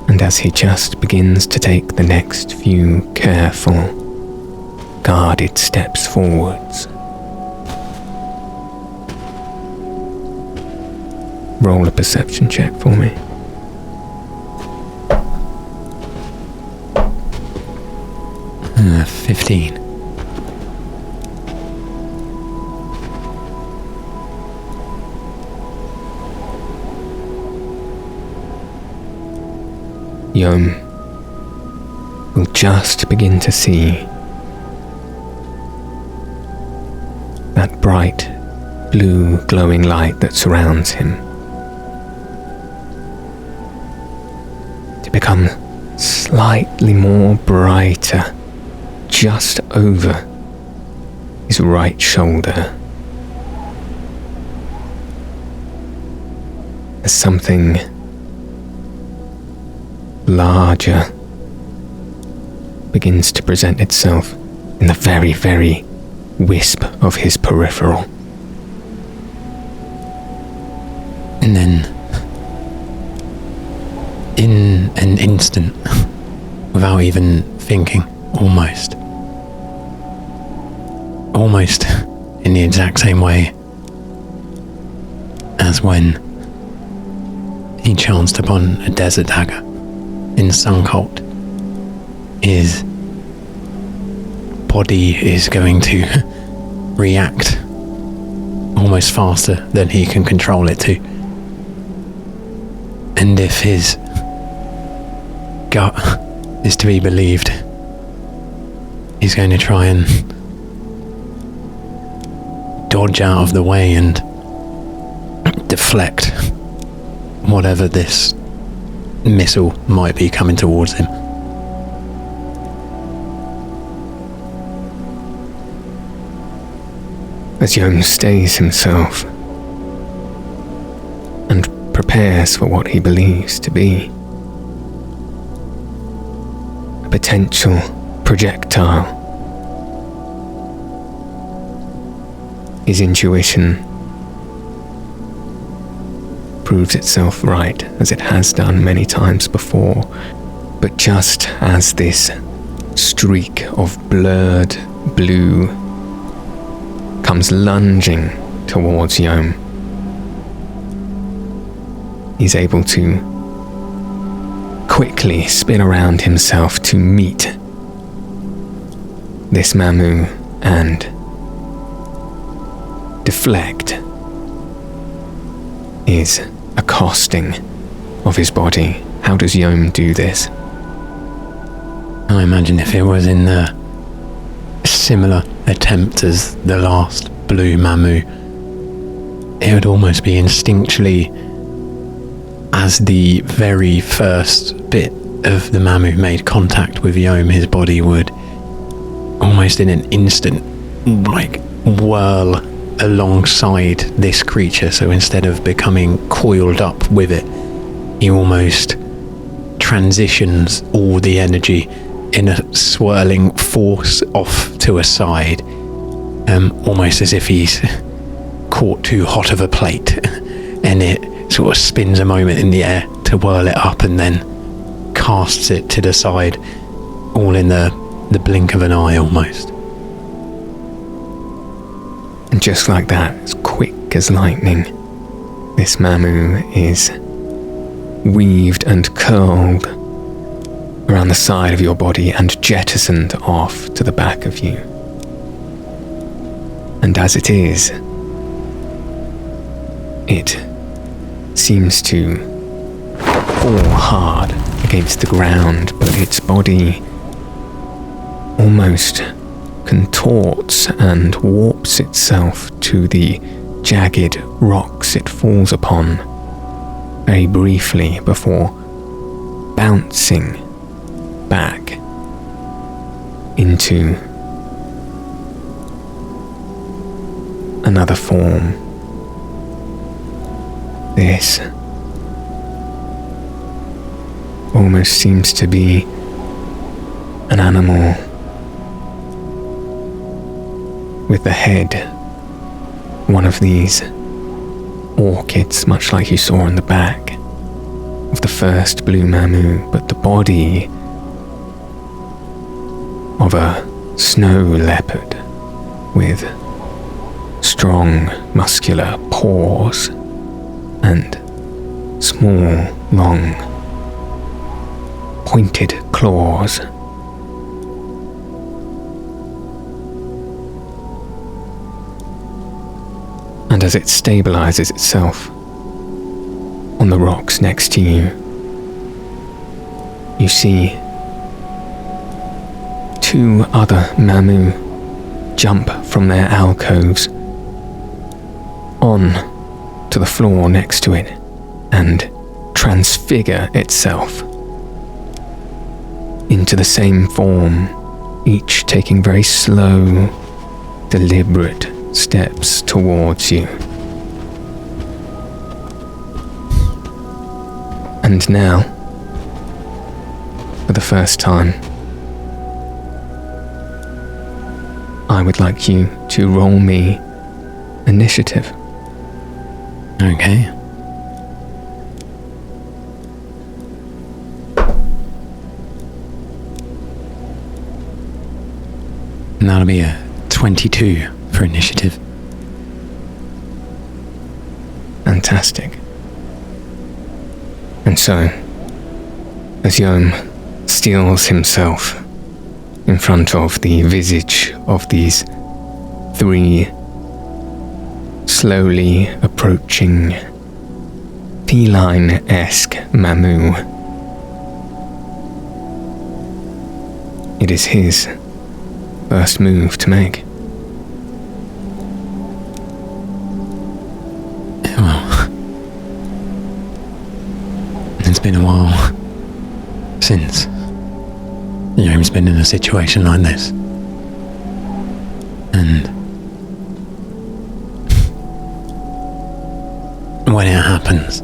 And as he just begins to take the next few careful, guarded steps forwards, roll a perception check for me. Uh, 15. Yohm will just begin to see that bright blue glowing light that surrounds him to become slightly more brighter just over his right shoulder, as something larger begins to present itself in the very, very wisp of his peripheral. And then, in an instant, without even thinking, almost in the exact same way as when he chanced upon a desert dagger in Suncult, his body is going to react almost faster than he can control it to. And if his gut is to be believed, he's going to try and dodge out of the way and deflect whatever this missile might be coming towards him. As Yohm stays himself and prepares for what he believes to be a potential projectile, his intuition proves itself right, as it has done many times before. But just as this streak of blurred blue comes lunging towards Yohm, he's able to quickly spin around himself to meet this Mamu and deflect his accosting of his body. How does Yohm do this? I imagine if it was in a similar attempt as the last Blue Mamu, it would almost be instinctually, as the very first bit of the Mamu made contact with Yohm, his body would almost in an instant like whirl alongside this creature. So instead of becoming coiled up with it, he almost transitions all the energy in a swirling force off to a side, almost as if he's caught too hot of a plate and it sort of spins a moment in the air to whirl it up and then casts it to the side, all in the blink of an eye almost. And just like that, as quick as lightning, this Mamu is weaved and curled around the side of your body and jettisoned off to the back of you. And as it is, it seems to fall hard against the ground, but its body almost contorts and warps itself to the jagged rocks it falls upon very briefly before bouncing back into another form. This almost seems to be an animal with the head, one of these orchids, much like you saw in the back of the first Blue Mamu, but the body of a snow leopard with strong, muscular paws and small, long, pointed claws. And as it stabilizes itself on the rocks next to you, you see two other Mamu jump from their alcoves on to the floor next to it and transfigure itself into the same form, each taking very slow, deliberate steps towards you. And now, for the first time, I would like you to roll me initiative. Okay. And that'll be a 22 for initiative. Fantastic. And so, as Yohm steels himself in front of the visage of these three slowly approaching feline-esque Mamu, it is his first move to make. Well, it's been a while since Yohm's been in a situation like this. And when it happens,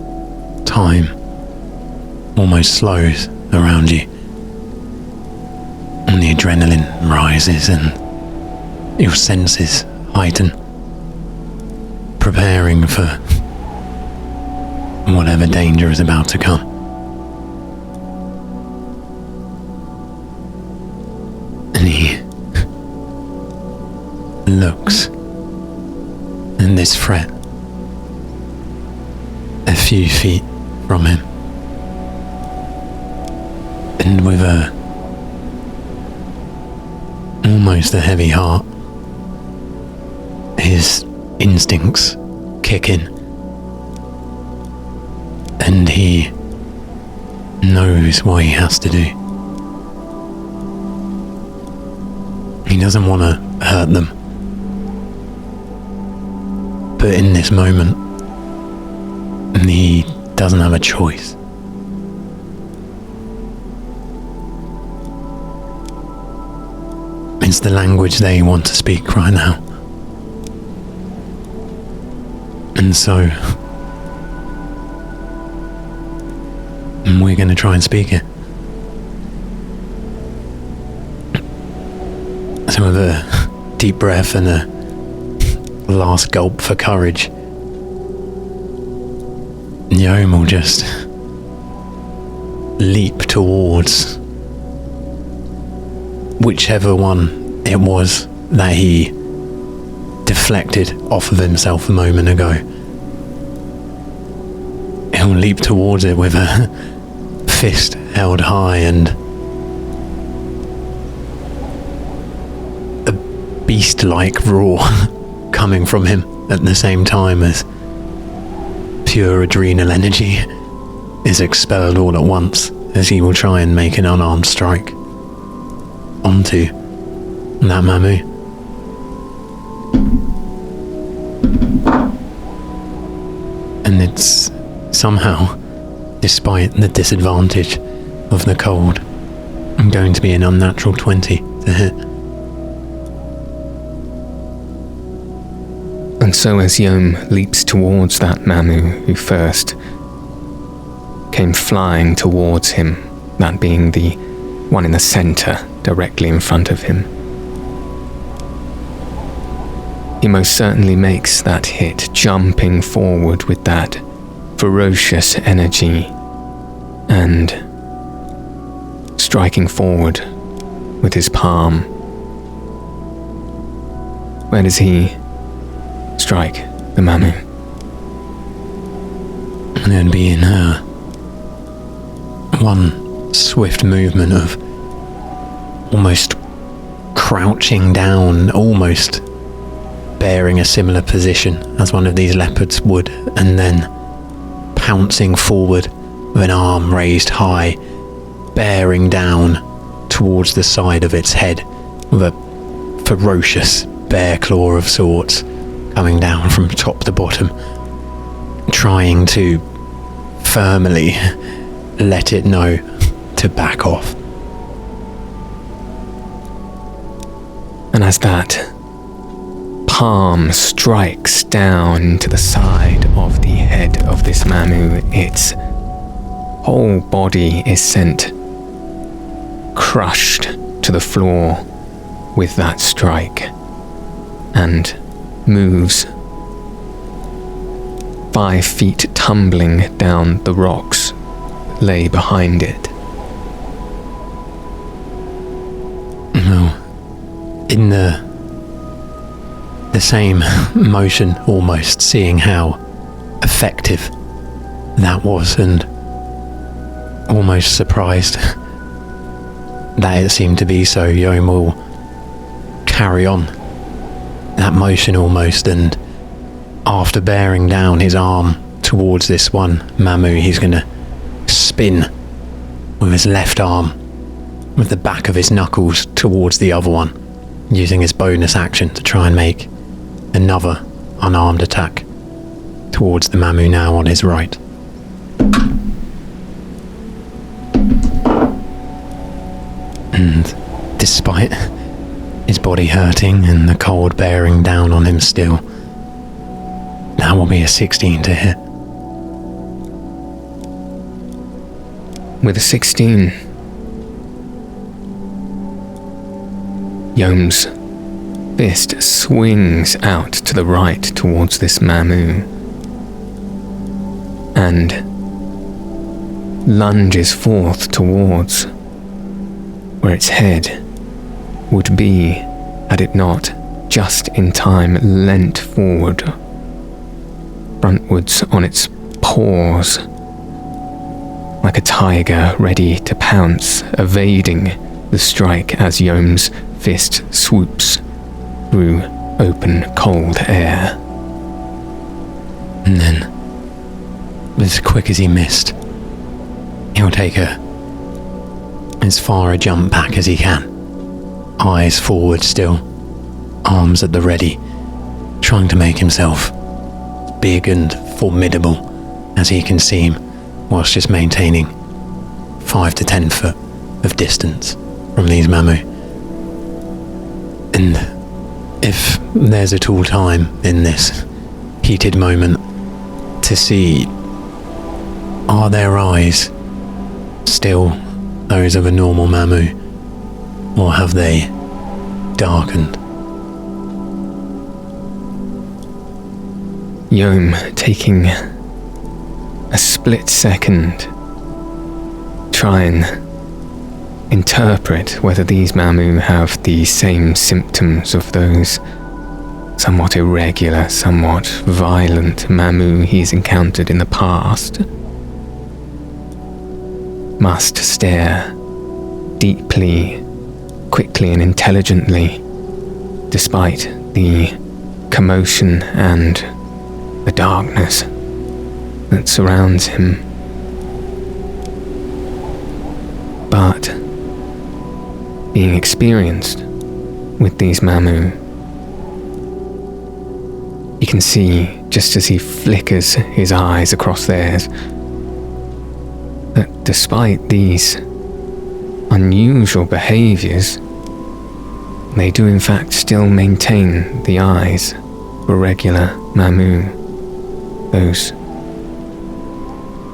time almost slows around you. And the adrenaline rises and your senses heighten, preparing for whatever danger is about to come. And he looks in this threat a few feet from him, and with almost a heavy heart, his instincts kick in, and he knows what he has to do. He doesn't want to hurt them, but in this moment, he doesn't have a choice. It's the language they want to speak right now. And so, we're going to try and speak it. So with a deep breath and a last gulp for courage, Yohm will just leap towards whichever one it was that he deflected off of himself a moment ago. he'll leap towards it with a fist held high and a beast-like roar coming from him at the same time as pure adrenal energy is expelled all at once as he will try and make an unarmed strike onto that Mamu. And it's somehow, despite the disadvantage of the cold, going to be an unnatural 20 to hit. And so as Yohm leaps towards that Mamu who first came flying towards him, that being the one in the centre, directly in front of him, he most certainly makes that hit, jumping forward with that ferocious energy and striking forward with his palm. Where does he strike the Mamu? And it'd be in her one swift movement of almost crouching down, almost bearing a similar position as one of these leopards would, and then pouncing forward with an arm raised high, bearing down towards the side of its head with a ferocious bear claw of sorts coming down from top to bottom, trying to firmly let it know to back off. And as that palm strikes down into the side of the head of this Mamu, its whole body is sent crushed to the floor with that strike and moves 5 feet tumbling down the rocks that lay behind it. In the same motion, almost seeing how effective that was, and almost surprised that it seemed to be so, Yohm will carry on that motion almost, and after bearing down his arm towards this one Mamu, he's going to spin with his left arm with the back of his knuckles towards the other one, using his bonus action to try and make another unarmed attack towards the Mamu now on his right. And despite his body hurting and the cold bearing down on him still, that will be a 16 to hit. With a 16, Yohm's fist swings out to the right towards this Mamu and lunges forth towards where its head would be had it not just in time leant forward, frontwards on its paws, like a tiger ready to pounce, evading the strike as Yohm's fist swoops through open, cold air. And then, as quick as he missed, he'll take as far a jump back as he can. Eyes forward still, arms at the ready, trying to make himself big and formidable as he can seem, whilst just maintaining 5 to 10 foot of distance from these Mamu. And if there's at all time in this heated moment to see, are their eyes still those of a normal Mamu, or have they darkened? Yohm taking a split second, try and interpret whether these Mamu have the same symptoms of those somewhat irregular, somewhat violent Mamu he's encountered in the past. must stare deeply, quickly and intelligently, despite the commotion and the darkness that surrounds him. But being experienced with these Mamu, you can see, just as he flickers his eyes across theirs, that despite these unusual behaviors, they do in fact still maintain the eyes of a regular Mamu, those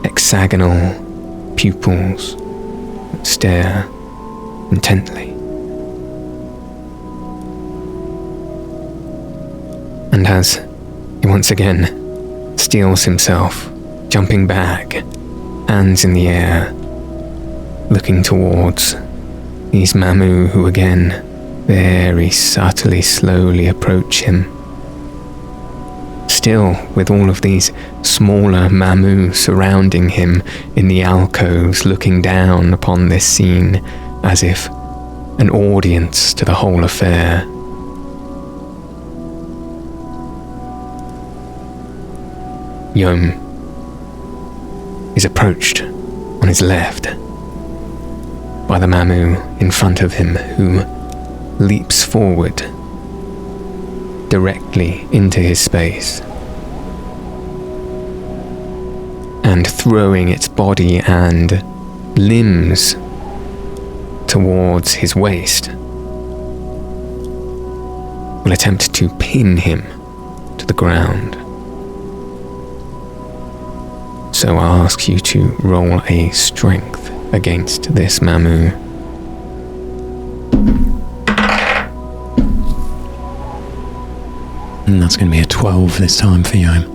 hexagonal pupils that stare intently. And as he once again steels himself, jumping back, hands in the air, looking towards these Mamu who again very subtly, slowly approach him. Still, with all of these smaller Mamu surrounding him in the alcoves, looking down upon this scene as if an audience to the whole affair. Yohm is approached on his left by the Mamu in front of him, who leaps forward directly into his space and, throwing its body and limbs towards his waist, will attempt to pin him to the ground. So I'll ask you to roll a strength against this Mamu. And that's going to be a 12 this time for Yohm.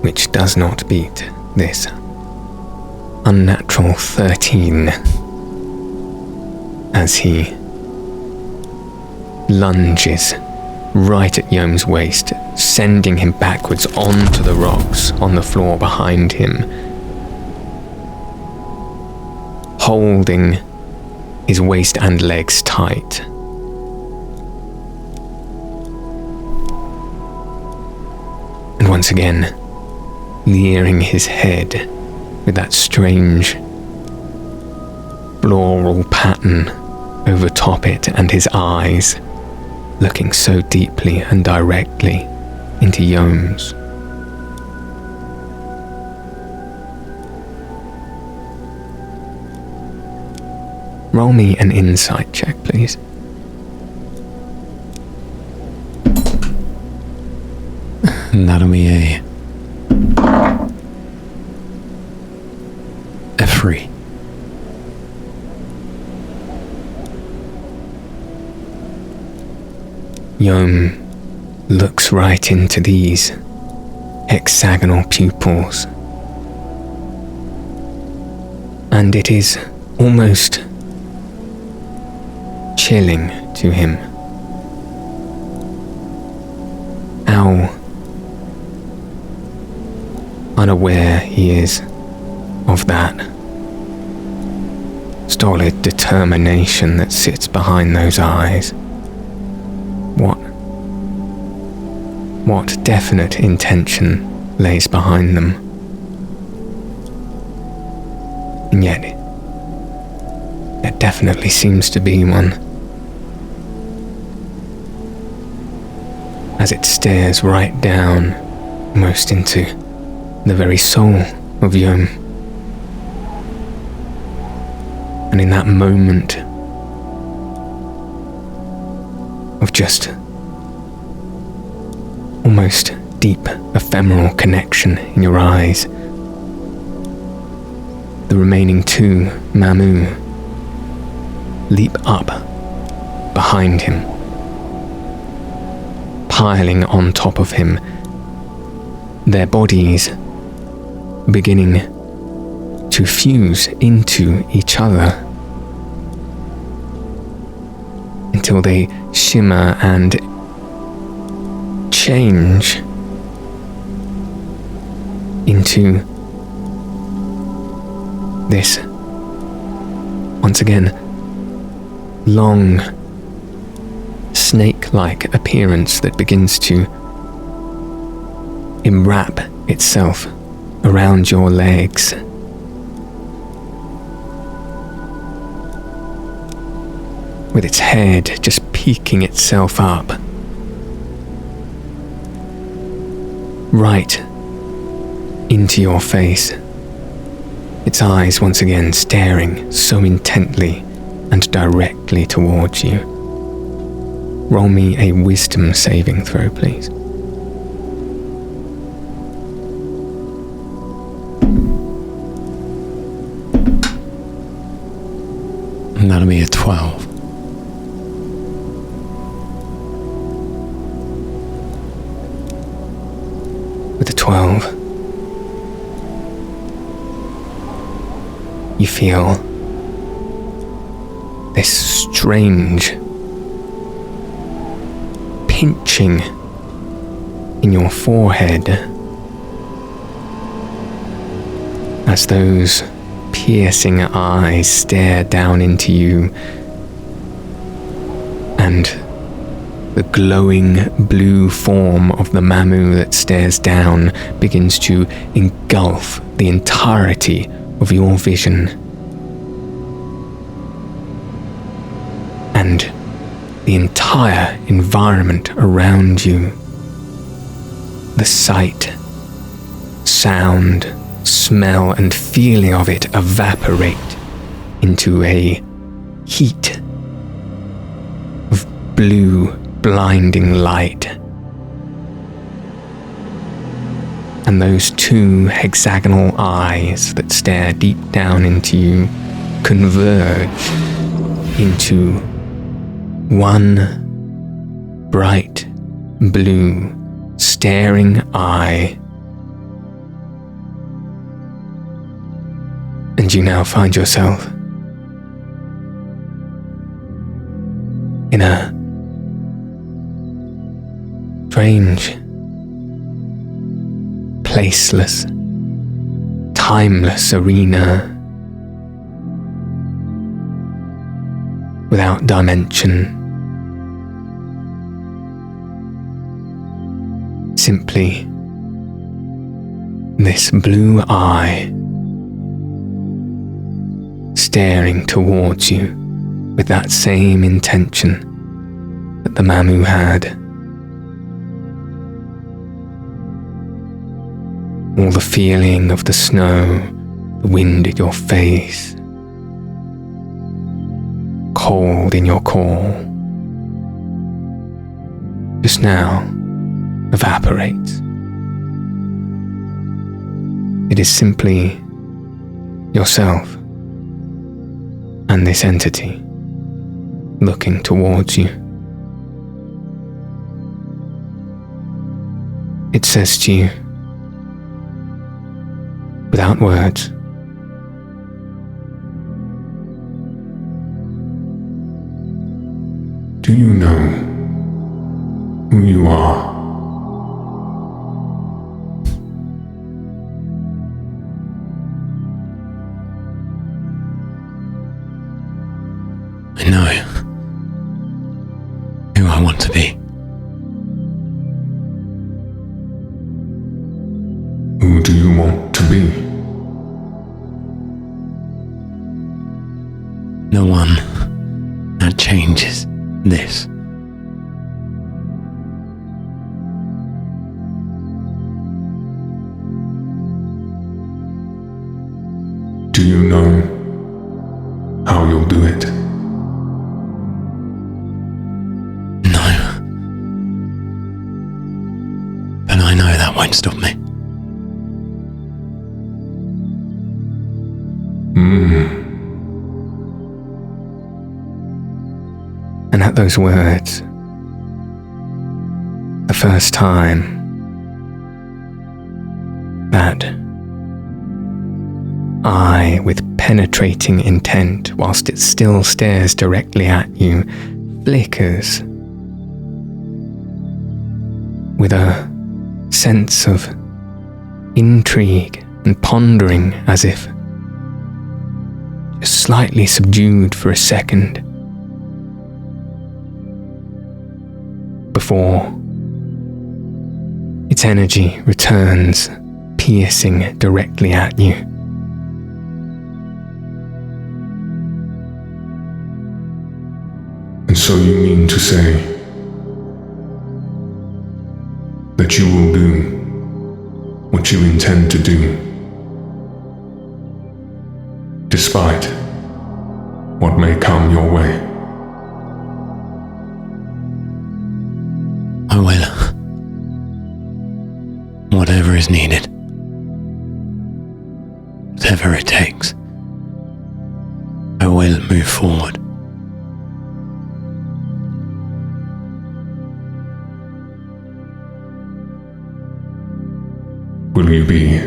Which does not beat this unnatural 13 as he lunges right at Yohm's waist, sending him backwards onto the rocks on the floor behind him, holding his waist and legs tight. And once again, leering his head with that strange floral pattern over top it, and his eyes looking so deeply and directly into Yohm's. Roll me an insight check, please. And that'll be a 3. Yohm looks right into these hexagonal pupils, and it is almost chilling to him how unaware he is of that stolid determination that sits behind those eyes. What definite intention lays behind them? And yet, there definitely seems to be one, as it stares right down, almost into the very soul of Yohm. And in that moment of just almost deep, ephemeral connection in your eyes, the remaining 2 Mamu leap up behind him, piling on top of him, their bodies beginning to fuse into each other until they shimmer and change into This, once again, long, snake-like appearance that begins to enwrap itself around your legs. With its head just peeking itself up. Right into your face. Its eyes once again staring so intently and directly towards you. Roll me a wisdom saving throw, please. And that'll be a 12. With a 12, you feel this strange pinching in your forehead as those piercing eyes stare down into you, and the glowing blue form of the Mamu that stares down begins to engulf the entirety of your vision. And the entire environment around you, the sight, sound, smell and feeling of it evaporate into a heat of blue, blinding light. And those two hexagonal eyes that stare deep down into you converge into one bright blue staring eye. And you now find yourself in a strange, placeless, timeless arena without dimension, simply this blue eye staring towards you with that same intention that the Mamu had. All the feeling of the snow, the wind at your face, cold in your core, just now evaporates. It is simply yourself and this entity looking towards you. It says to you, without words, do you know who you are? I know who I want to be. Who do you want to be? The one that changes this. Do you know how you'll do it? No. But I know that won't stop me. And at those words, the first time that eye with penetrating intent, whilst it still stares directly at you, flickers with a sense of intrigue and pondering, as if slightly subdued for a second before its energy returns, piercing directly at you. And so you mean to say that you will do what you intend to do, despite what may come your way? I will. Whatever is needed. Whatever it takes. I will move forward. Will you be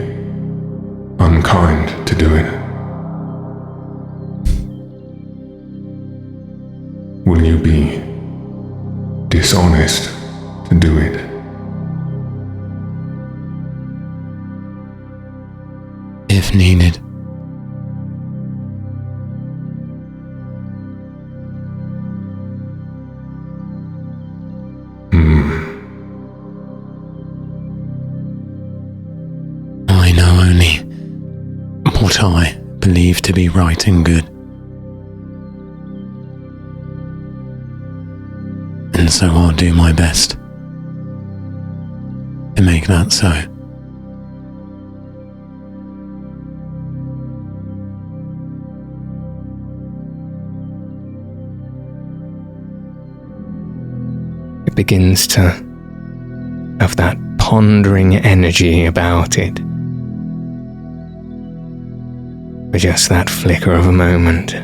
unkind to do it? Will you be dishonest to do it? If needed. I know only what I believe to be right and good. And so I'll do my best to make that so. It begins to have that pondering energy about it. For just that flicker of a moment.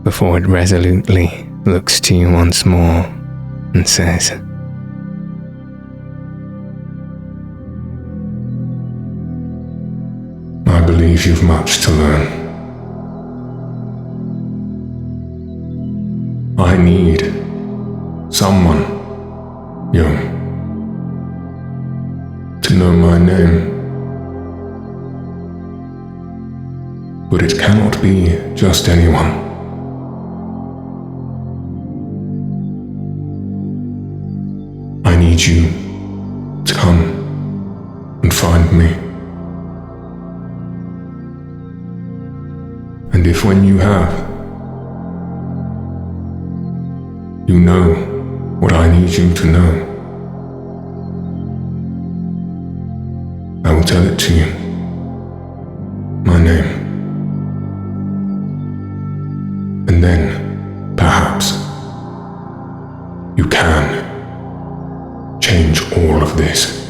Before it resolutely looks to you once more and says, I believe you've much to learn. I need someone, Yohm, to know my name. But it cannot be just anyone. I need you to come and find me. And if when you have, you know what I need you to know, I will tell it to you. My name. And then, perhaps, you can change all of this.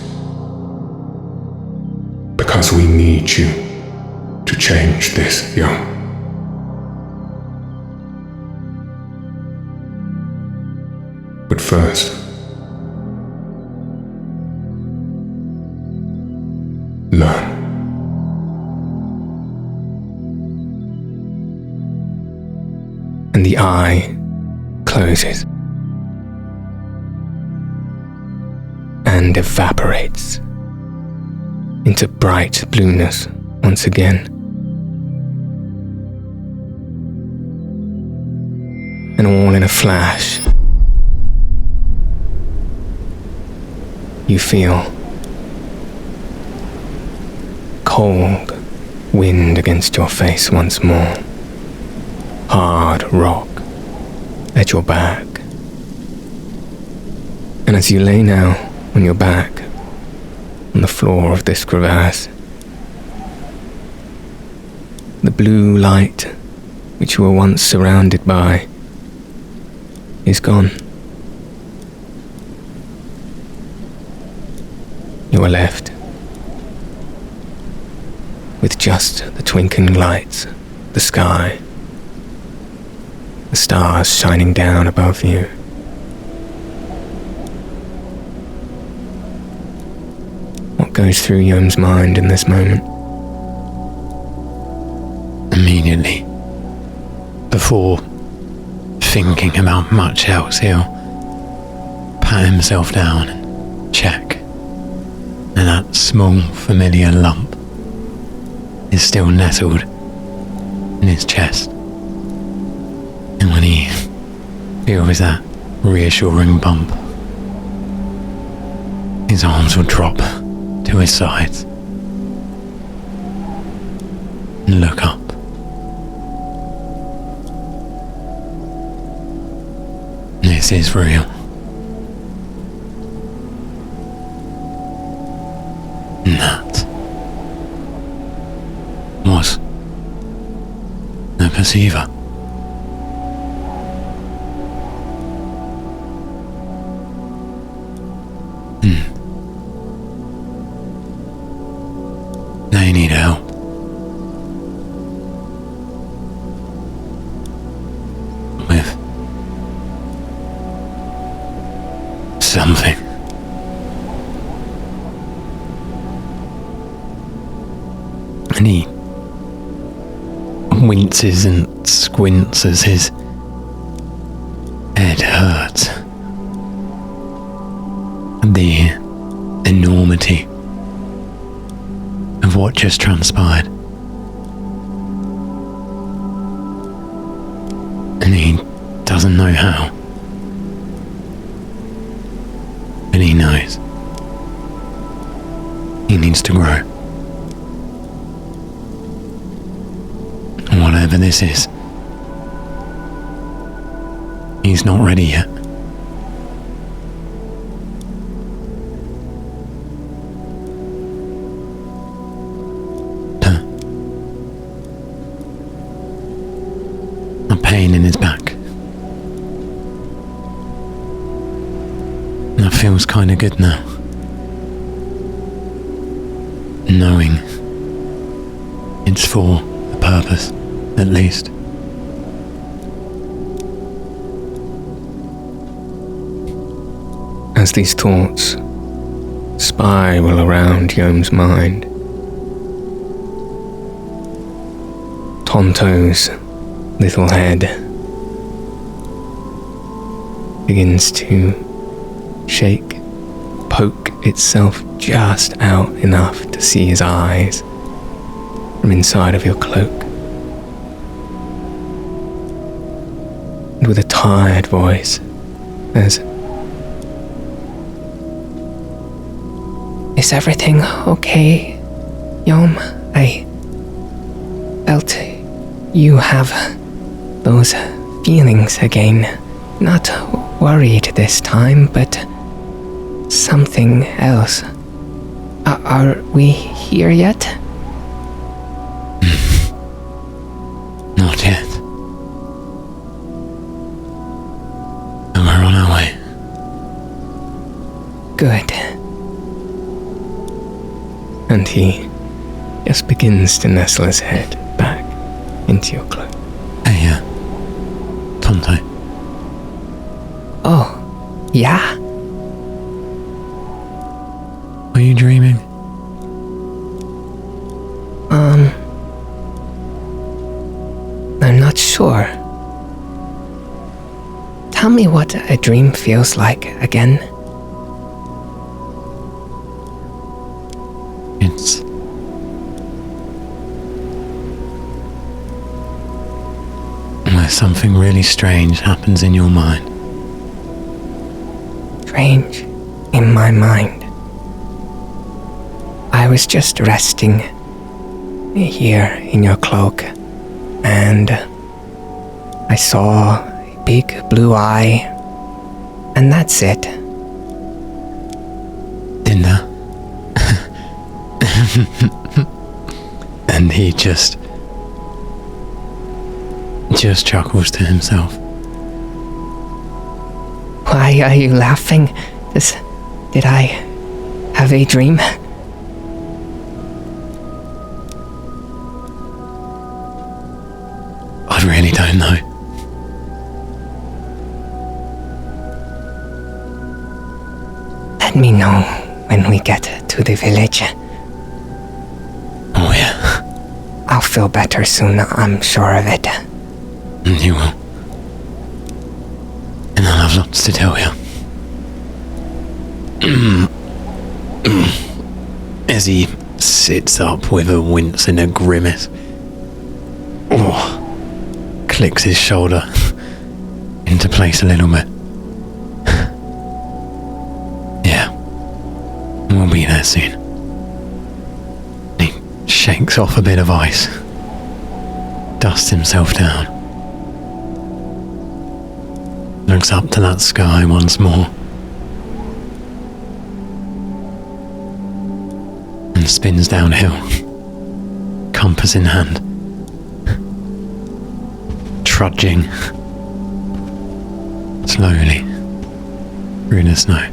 Because we need you to change this, Yohm. But first, learn. and the eye closes and evaporates into bright blueness once again. And all in a flash, you feel cold wind against your face once more, hard rock at your back. And as you lay now on your back on the floor of this crevasse, the blue light which you were once surrounded by is gone. You are left with just the twinkling lights, the sky, the stars shining down above you. What goes through Yohm's mind in this moment? Immediately, before thinking about much else, he'll pat himself down and check, and that small familiar lump is still nestled in his chest. And when he feels that reassuring bump, his arms will drop to his sides and look up. This is real. And that was the perceiver. They need help. With something. And he winces and squints as his head hurts. The enormity of what just transpired. And he doesn't know how. But he knows. He needs to grow. Whatever this is, he's not ready yet. A pain in his back. That feels kind of good now. Knowing it's for a purpose, at least. As these thoughts spiral around Yohm's mind, Tonto's little head begins to shake, poke itself just out enough to see his eyes from inside of your cloak. And with a tired voice, as Is everything okay, Yohm? I felt you have those feelings again. Not worried this time, but something else. Are we here yet? Not yet. And we're on our way. Good. and he just begins to nestle his head back into your cloak. Hey, Tonto. Oh, yeah? Were you dreaming? I'm not sure. Tell me what a dream feels like again. It's where something really strange happens in your mind. Strange in my mind. I was just resting here in your cloak, and I saw a big blue eye, and that's it. Dinner. And he just chuckles to himself. Why are you laughing? Did I have a dream? I really don't know. Let me know when we get to the village. Oh yeah, I'll feel better soon, I'm sure of it. you will. And I'll have lots to tell you. As he sits up with a wince and a grimace. Oh, clicks his shoulder into place a little bit. Yeah, we'll be there soon. He shakes off a bit of ice, dusts himself down, looks up to that sky once more, and spins downhill, compass in hand, trudging slowly through the snow.